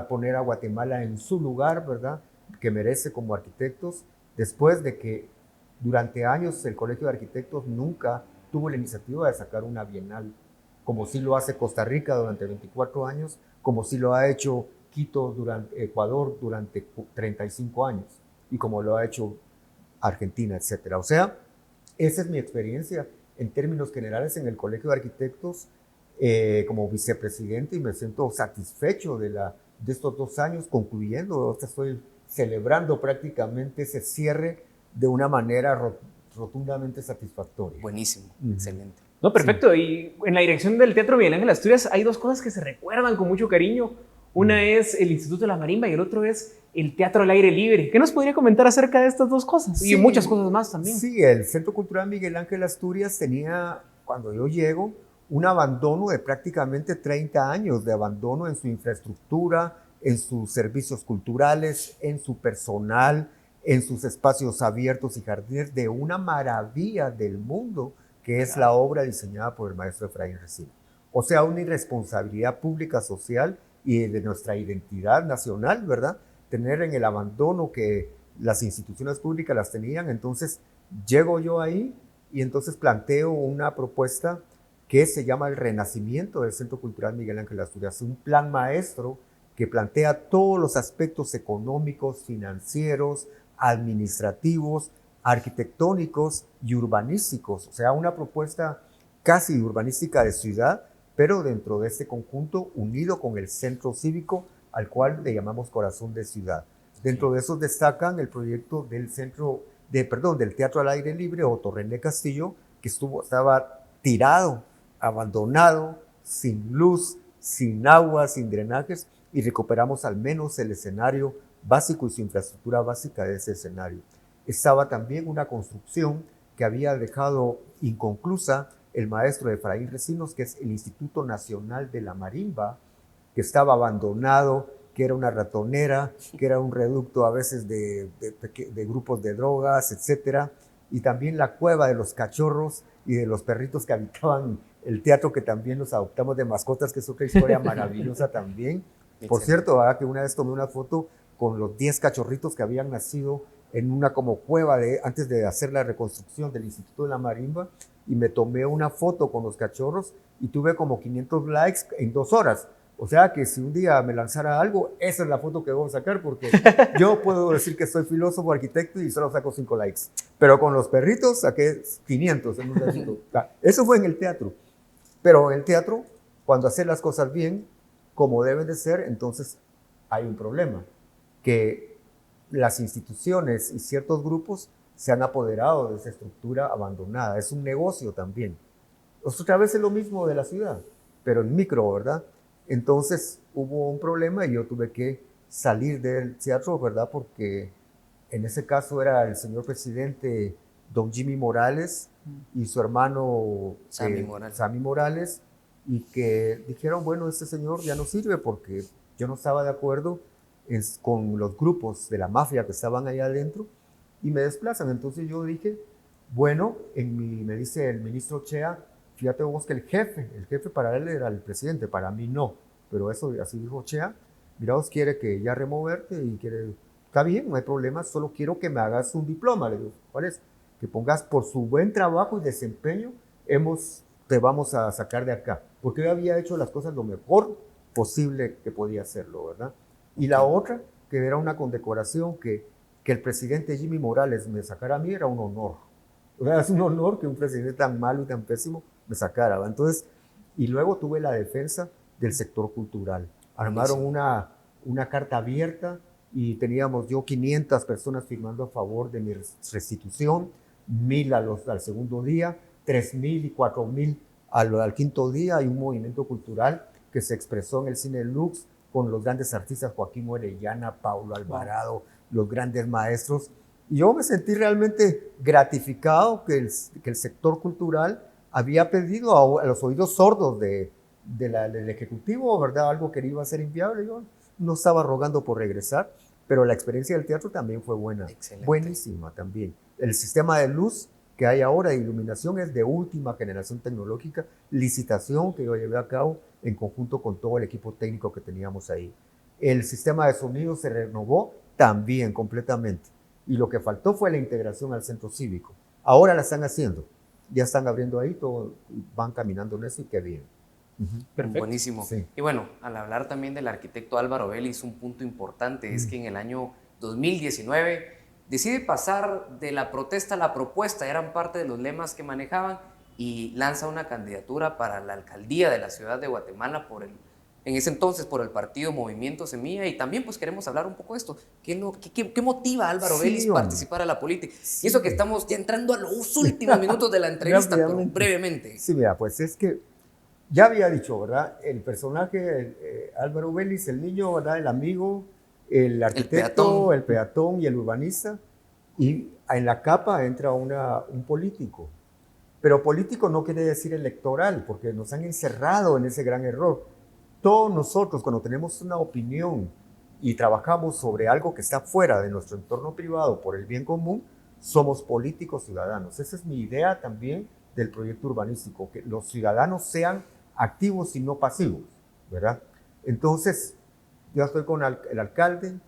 poner a Guatemala en su lugar, ¿verdad?, que merece como arquitectos, después de que durante años el Colegio de Arquitectos nunca tuvo la iniciativa de sacar una bienal, como sí lo hace Costa Rica durante 24 años, como sí lo ha hecho Quito, Ecuador durante 35 años, y como lo ha hecho Argentina, etcétera. O sea, esa es mi experiencia en términos generales en el Colegio de Arquitectos como vicepresidente, y me siento satisfecho de estos 2 años concluyendo. Estoy celebrando prácticamente ese cierre de una manera rotundamente satisfactoria. Buenísimo, excelente. No, perfecto. Sí. Y en la dirección del Teatro Miguel Ángel Asturias hay 2 cosas que se recuerdan con mucho cariño. Una es el Instituto de la Marimba y el otro es el Teatro al Aire Libre. ¿Qué nos podría comentar acerca de estas 2 cosas? Sí, y muchas cosas más también. Sí, el Centro Cultural Miguel Ángel Asturias tenía, cuando yo llego, un abandono de prácticamente 30 años de abandono en su infraestructura, en sus servicios culturales, en su personal, en sus espacios abiertos y jardines, de una maravilla del mundo que es la obra diseñada por el maestro Efraín Resina. O sea, una irresponsabilidad pública social y de nuestra identidad nacional, ¿verdad? Tener en el abandono que las instituciones públicas las tenían. Entonces llego yo ahí y entonces planteo una propuesta que se llama el renacimiento del Centro Cultural Miguel Ángel Asturias, un plan maestro que plantea todos los aspectos económicos, financieros, administrativos, arquitectónicos y urbanísticos. O sea, una propuesta casi urbanística de ciudad, pero dentro de este conjunto unido con el centro cívico al cual le llamamos corazón de ciudad. Dentro de esos destacan el proyecto del del Teatro al Aire Libre o Torrené Castillo, que estaba tirado, abandonado, sin luz, sin agua, sin drenajes, y recuperamos al menos el escenario básico y su infraestructura básica de ese escenario. Estaba también una construcción que había dejado inconclusa el maestro Efraín Recinos, que es el Instituto Nacional de la Marimba, que estaba abandonado, que era una ratonera, que era un reducto a veces de grupos de drogas, etcétera, y también la cueva de los cachorros y de los perritos que habitaban el teatro, que también los adoptamos de mascotas, que es otra historia maravillosa también. Por cierto, que una vez tomé una foto con los 10 cachorritos que habían nacido en una como cueva antes de hacer la reconstrucción del Instituto de la Marimba, y me tomé una foto con los cachorros y tuve como 500 likes en 2 horas. O sea que si un día me lanzara algo, esa es la foto que voy a sacar, porque yo puedo decir que soy filósofo, arquitecto y solo saco 5 likes. Pero con los perritos saqué 500 en un ratito. Eso fue en el teatro. Pero en el teatro, cuando haces las cosas bien, como deben de ser, entonces hay un problema. Que las instituciones y ciertos grupos se han apoderado de esa estructura abandonada. Es un negocio también. Otra vez es lo mismo de la ciudad, pero en micro, ¿verdad? Entonces hubo un problema y yo tuve que salir del teatro, ¿verdad? Porque en ese caso era el señor presidente don Jimmy Morales y su hermano Sammy Morales, y que dijeron, bueno, este señor ya no sirve porque yo no estaba de acuerdo con los grupos de la mafia que estaban ahí adentro y me desplazan. Entonces yo dije, bueno, me dice el ministro Chea, fíjate vos que el jefe para él era el presidente, para mí no, pero eso así dijo Chea, mira, vos quiere que ya removerte y quiere, está bien, no hay problema, solo quiero que me hagas un diploma, le digo, ¿cuál es? Que pongas por su buen trabajo y desempeño, te vamos a sacar de acá, porque yo había hecho las cosas lo mejor posible que podía hacerlo, ¿verdad? Y la otra, que era una condecoración que el presidente Jimmy Morales me sacara a mí, era un honor. O sea, es un honor que un presidente tan malo y tan pésimo me sacara, ¿va? Entonces, y luego tuve la defensa del sector cultural. Armaron una carta abierta y teníamos 500 personas firmando a favor de mi restitución, 1000 al segundo día, 3000 y 4000 al quinto día. Hay un movimiento cultural que se expresó en el Cine Lux con los grandes artistas Joaquín Orellana, Paulo Alvarado, los grandes maestros. Y yo me sentí realmente gratificado que el sector cultural había pedido a los oídos sordos del Ejecutivo, ¿verdad? Algo que iba a ser inviable. Yo no estaba rogando por regresar, pero la experiencia del teatro también fue buena. Excelente. Buenísima también. El sistema de luz que hay ahora de iluminación es de última generación tecnológica, licitación que yo llevé a cabo en conjunto con todo el equipo técnico que teníamos ahí. El sistema de sonido se renovó también completamente. Y lo que faltó fue la integración al centro cívico. Ahora la están haciendo. Ya están abriendo ahí, todo, van caminando en eso y qué bien. Perfecto. Buenísimo. Sí. Y bueno, al hablar también del arquitecto Álvaro Vélez, un punto importante es que en el año 2019 decide pasar de la protesta a la propuesta, eran parte de los lemas que manejaban, y lanza una candidatura para la alcaldía de la ciudad de Guatemala en ese entonces por el partido Movimiento Semilla. Y también pues queremos hablar un poco de esto. ¿Qué motiva a Álvaro Vélez participar a la política? Y eso que estamos ya entrando a los últimos minutos de la entrevista, pero brevemente. Sí, mira, pues es que ya había dicho, ¿verdad? El personaje, Álvaro Vélez, el niño, ¿verdad? El amigo, el arquitecto, el peatón y el urbanista. Y en la capa entra un político. Pero político no quiere decir electoral, porque nos han encerrado en ese gran error. Todos nosotros, cuando tenemos una opinión y trabajamos sobre algo que está fuera de nuestro entorno privado por el bien común, somos políticos ciudadanos. Esa es mi idea también del proyecto urbanístico, que los ciudadanos sean activos y no pasivos, ¿verdad? Entonces, yo estoy con el alcalde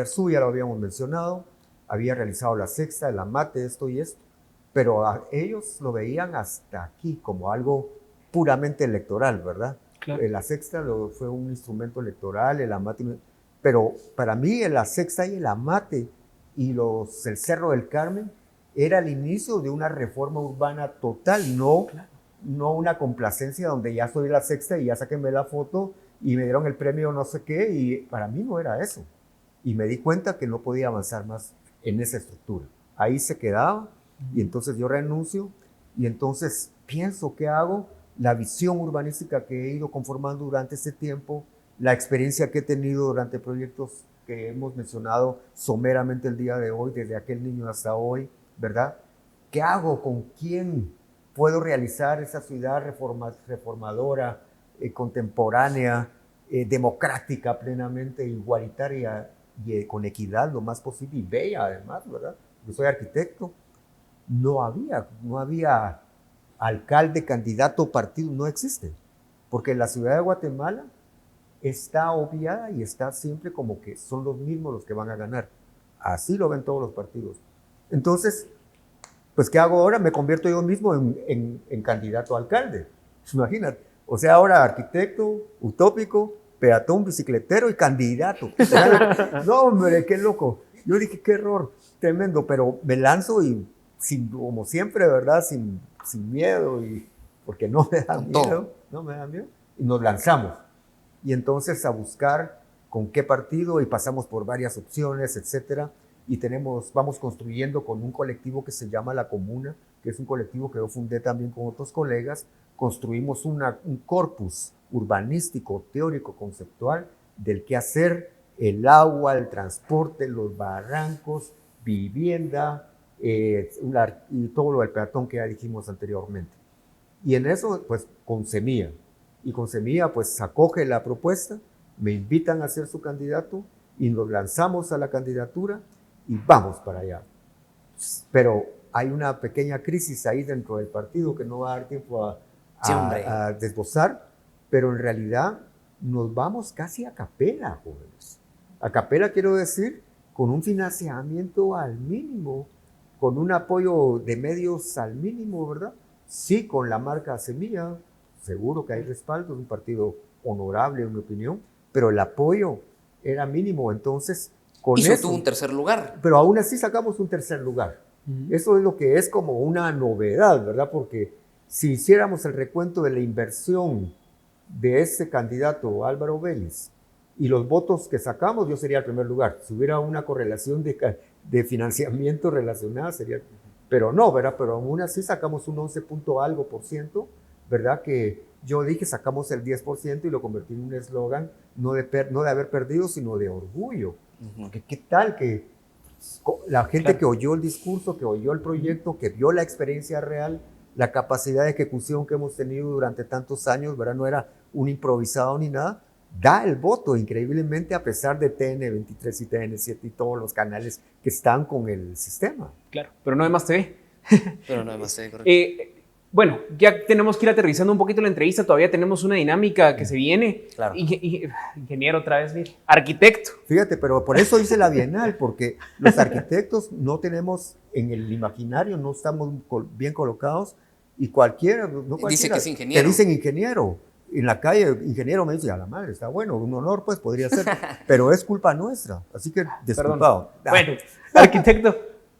Arzú, ya lo habíamos mencionado, había realizado la sexta, el amate, esto y esto, pero ellos lo veían hasta aquí como algo puramente electoral, ¿verdad? Claro. La sexta fue un instrumento electoral, el amate, pero para mí la sexta y el amate y el Cerro del Carmen era el inicio de una reforma urbana total, no una complacencia donde ya soy la sexta y ya sáquenme la foto y me dieron el premio no sé qué, y para mí no era eso. Y me di cuenta que no podía avanzar más en esa estructura. Ahí se quedaba y entonces yo renuncio y entonces pienso qué hago, la visión urbanística que he ido conformando durante este tiempo, la experiencia que he tenido durante proyectos que hemos mencionado someramente el día de hoy, desde aquel niño hasta hoy, ¿verdad? ¿qué hago? ¿Con quién puedo realizar esa ciudad reformadora, contemporánea, democrática, plenamente igualitaria y con equidad lo más posible y bella además, ¿verdad? Yo soy arquitecto. No había alcalde, candidato, partido, no existe. Porque la ciudad de Guatemala está obviada y está siempre como que son los mismos los que van a ganar. Así lo ven todos los partidos. Entonces, pues, ¿qué hago ahora? Me convierto yo mismo en candidato a alcalde. Imagínate. O sea, ahora arquitecto, utópico, peatón, bicicletero y candidato. No, hombre, qué loco. Yo dije, qué error, tremendo, pero me lanzo y como siempre, ¿verdad? Sin miedo, porque no me da miedo, no me da miedo. Y nos lanzamos. Y entonces a buscar con qué partido y pasamos por varias opciones, etcétera. Y vamos construyendo con un colectivo que se llama La Comuna, que es un colectivo que yo fundé también con otros colegas. Construimos un corpus urbanístico, teórico, conceptual del qué hacer, el agua, el transporte, los barrancos, vivienda, y todo lo del peatón que ya dijimos anteriormente. Y en eso, pues, con Semilla. Y con Semilla, pues, acoge la propuesta, me invitan a ser su candidato y nos lanzamos a la candidatura y vamos para allá. Pero hay una pequeña crisis ahí dentro del partido que no va a dar tiempo a desbozar, pero en realidad nos vamos casi a capela, jóvenes. A capela quiero decir, con un financiamiento al mínimo, con un apoyo de medios al mínimo, ¿verdad? Sí, con la marca Semilla, seguro que hay respaldo, es un partido honorable en mi opinión, pero el apoyo era mínimo, entonces con eso eso tuvo un tercer lugar. Pero aún así sacamos un tercer lugar. Eso es lo que es como una novedad, ¿verdad? Porque si hiciéramos el recuento de la inversión de ese candidato Álvaro Vélez y los votos que sacamos, yo sería el primer lugar. Si hubiera una correlación de financiamiento relacionada, sería... Pero no, ¿verdad? Pero aún así sacamos un 11 punto algo por ciento, ¿verdad? Que yo dije sacamos el 10% y lo convertí en un eslogan no de haber perdido, sino de orgullo. ¿Qué tal que la gente que oyó el discurso, que oyó el proyecto, que vio la experiencia real, la capacidad de ejecución que hemos tenido durante tantos años, ¿verdad? No era un improvisado ni nada, da el voto increíblemente a pesar de TN23 y TN7 y todos los canales que están con el sistema. Claro, pero no de Más TV. Pero no de Más TV, correcto. Bueno, ya tenemos que ir aterrizando un poquito la entrevista, todavía tenemos una dinámica que se viene. Claro. Ingeniero otra vez, mire. Arquitecto. Fíjate, pero por eso hice la Bienal, porque los arquitectos no tenemos en el imaginario, no estamos bien colocados y cualquiera, no cualquiera, dice que es ingeniero. Te dicen ingeniero. En la calle, ingeniero me dice, a la madre, está bueno, un honor pues podría ser, pero es culpa nuestra, así que disculpado. Bueno, arquitecto.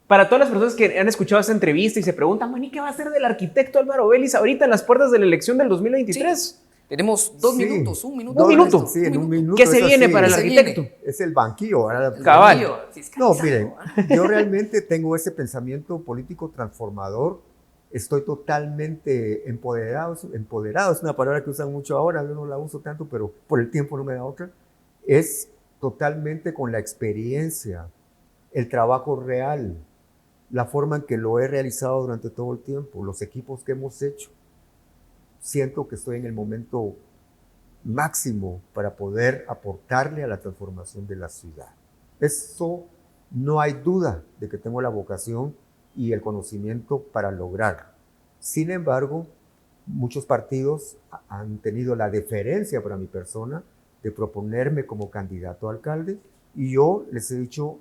Para todas las personas que han escuchado esta entrevista y se preguntan, ¿y qué va a hacer del arquitecto Álvaro Vélez ahorita en las puertas de la elección del 2023? Sí. Tenemos un minuto. Un minuto. Sí, en un minuto. ¿Qué se viene para el arquitecto? Es el banquillo. Cabal. No, miren, yo realmente tengo ese pensamiento político transformador. Estoy totalmente empoderado, es una palabra que usan mucho ahora, yo no la uso tanto, pero por el tiempo no me da otra. Es totalmente con la experiencia, el trabajo real, la forma en que lo he realizado durante todo el tiempo, los equipos que hemos hecho. Siento que estoy en el momento máximo para poder aportarle a la transformación de la ciudad. Eso no hay duda de que tengo la vocación y el conocimiento para lograrlo. Sin embargo, muchos partidos han tenido la deferencia para mi persona de proponerme como candidato a alcalde y yo les he dicho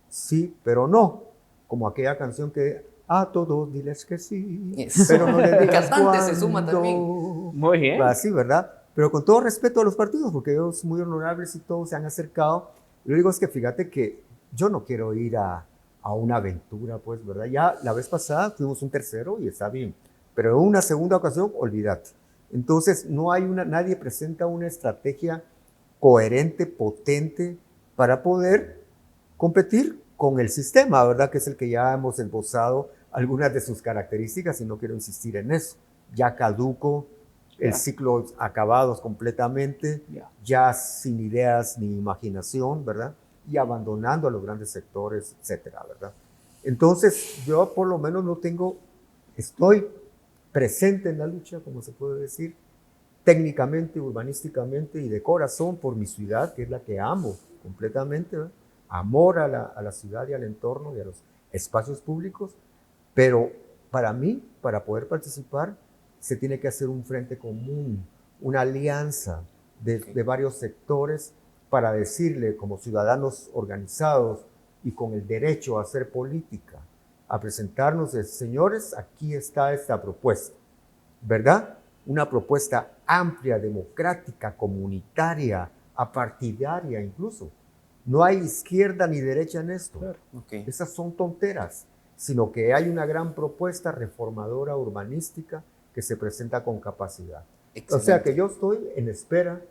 sí, pero no, como aquella canción que a todos diles que sí, pero no les digas cantante se suma también. Muy bien. Así, ¿verdad? Pero con todo respeto a los partidos, porque ellos muy honorables y todos se han acercado. Lo digo es que fíjate que yo no quiero ir a una aventura, pues, ¿verdad? Ya la vez pasada fuimos un tercero y está bien, pero en una segunda ocasión, olvídate. Entonces, nadie presenta una estrategia coherente, potente, para poder competir con el sistema, ¿verdad? Que es el que ya hemos esbozado algunas de sus características y no quiero insistir en eso. Ya caduco, el ciclo acabados completamente, ya sin ideas ni imaginación, ¿verdad? Y abandonando a los grandes sectores, etcétera, ¿verdad? Entonces, yo por lo menos estoy presente en la lucha, como se puede decir, técnicamente, urbanísticamente y de corazón por mi ciudad, que es la que amo completamente, ¿verdad? Amor a la ciudad y al entorno y a los espacios públicos, pero para mí, para poder participar, se tiene que hacer un frente común, una alianza de varios sectores para decirle como ciudadanos organizados y con el derecho a hacer política, a presentarnos de señores, aquí está esta propuesta, ¿verdad? Una propuesta amplia, democrática, comunitaria, apartidaria incluso. No hay izquierda ni derecha en esto. Okay. Esas son tonteras, sino que hay una gran propuesta reformadora urbanística que se presenta con capacidad. Excelente. O sea que yo estoy en espera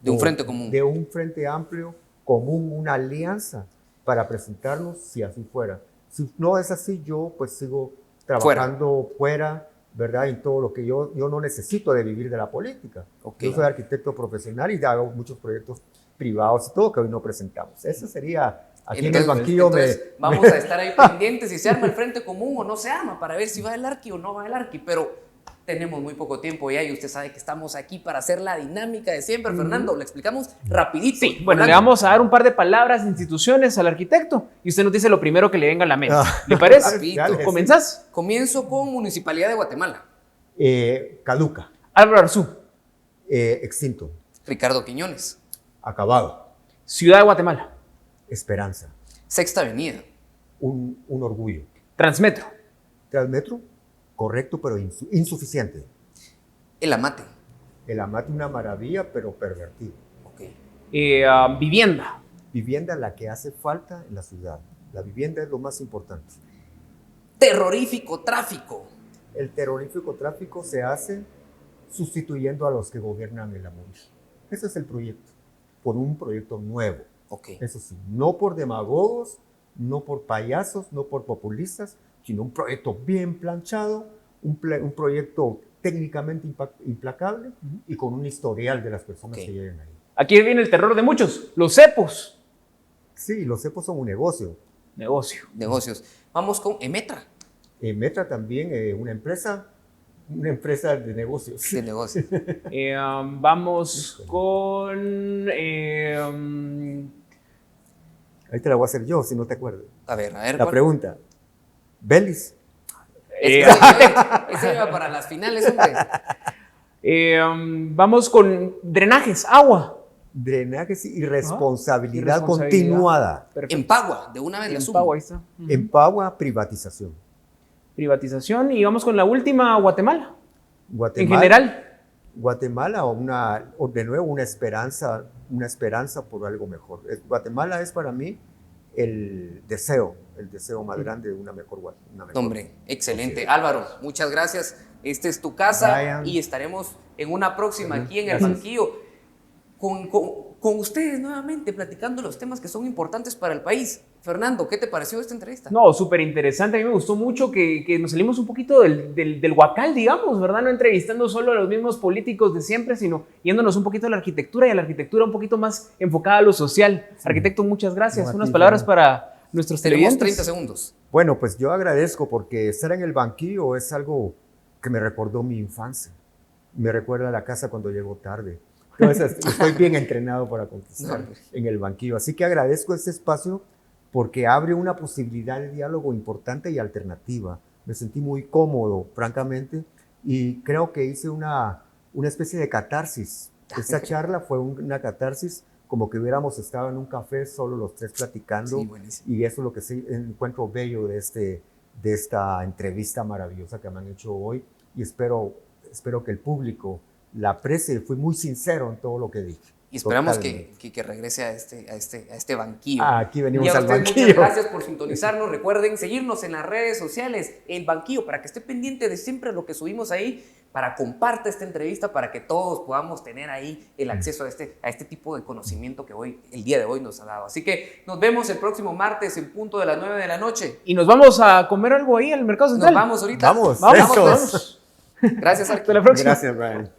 de un frente común. De un frente amplio, común, una alianza para presentarnos si así fuera. Si no es así, yo pues sigo trabajando fuera, ¿verdad? En todo lo que yo no necesito de vivir de la política. Okay. Yo soy arquitecto profesional y hago muchos proyectos privados y todo que hoy no presentamos. Eso sería, aquí en el banquillo vamos a estar ahí pendientes si se arma el frente común o no se arma para ver si va el Arqui o no va el Arqui, pero tenemos muy poco tiempo ya y usted sabe que estamos aquí para hacer la dinámica de siempre. Fernando, le explicamos rapidito. Sí, bueno, le vamos a dar un par de palabras, instituciones al arquitecto y usted nos dice lo primero que le venga a la mente. ¿Le parece? Rapidito. ¿Comenzás? Comienzo con Municipalidad de Guatemala. Caduca. Álvaro Arzú. Extinto. Ricardo Quiñones. Acabado. Ciudad de Guatemala. Esperanza. Sexta Avenida. Un orgullo. Transmetro. Transmetro, correcto, pero insuficiente. El Amate. El Amate, una maravilla, pero pervertido. Okay. Vivienda. Vivienda la que hace falta en la ciudad. La vivienda es lo más importante. Terrorífico tráfico. El terrorífico tráfico se hace sustituyendo a los que gobiernan el amor. Ese es el proyecto, por un proyecto nuevo. Okay. Eso sí, no por demagogos, no por payasos, no por populistas, sino un proyecto bien planchado, un proyecto técnicamente implacable y con un historial de las personas que lleguen ahí. Aquí viene el terror de muchos, los cepos. Sí, los cepos son un negocio. Negocios. Vamos con Emetra. Emetra también, una empresa de negocios. De negocios. Vamos con... Ahí te la voy a hacer yo, si no te acuerdas. A ver. La ¿cuál? pregunta. Belis. Ese iba para las finales, hombre. Vamos con drenajes, agua. Drenajes y responsabilidad Responsabilidad continuada. Perfecto. Empagua, de una vez la sumo. Empagua, ahí está. Empagua, privatización. Privatización. Y vamos con la última, Guatemala. Guatemala. En general. Guatemala, de nuevo, una esperanza por algo mejor. Guatemala es para mí el deseo más grande de una mejor Guatemala. Hombre, excelente. Sociedad. Álvaro, muchas gracias. Esta es tu casa, Brian. Y estaremos en una próxima aquí en el banquillo con ustedes nuevamente platicando los temas que son importantes para el país. Fernando, ¿qué te pareció esta entrevista? No, súper interesante. A mí me gustó mucho que nos salimos un poquito del huacal, digamos, ¿verdad? No entrevistando solo a los mismos políticos de siempre, sino yéndonos un poquito a la arquitectura y a la arquitectura un poquito más enfocada a lo social. Sí. Arquitecto, muchas gracias. Unas palabras para nuestros televidentes. Tenemos 30 segundos. Bueno, pues yo agradezco porque estar en el banquillo es algo que me recordó mi infancia. Me recuerda a la casa cuando llego tarde. Entonces, estoy bien entrenado para conquistar en el banquillo. Así que agradezco este espacio porque abre una posibilidad de diálogo importante y alternativa. Me sentí muy cómodo, francamente, y creo que hice una especie de catarsis. Esta charla fue una catarsis, como que hubiéramos estado en un café solo los tres platicando, y eso es lo que encuentro bello de esta entrevista maravillosa que me han hecho hoy, y espero que el público la aprecie. Fui muy sincero en todo lo que dije. Y esperamos que regrese a este banquillo. Aquí venimos al banquillo. Muchas gracias por sintonizarnos. Recuerden seguirnos en las redes sociales, el banquillo, para que esté pendiente de siempre lo que subimos ahí, para compartir esta entrevista, para que todos podamos tener ahí el acceso a este tipo de conocimiento que el día de hoy nos ha dado. Así que nos vemos el próximo martes en punto de las 9 de la noche. Y nos vamos a comer algo ahí al Mercado Central. Nos vamos ahorita. Vamos. Vamos. Gracias, Arqui. Hasta la próxima. Gracias, Brian.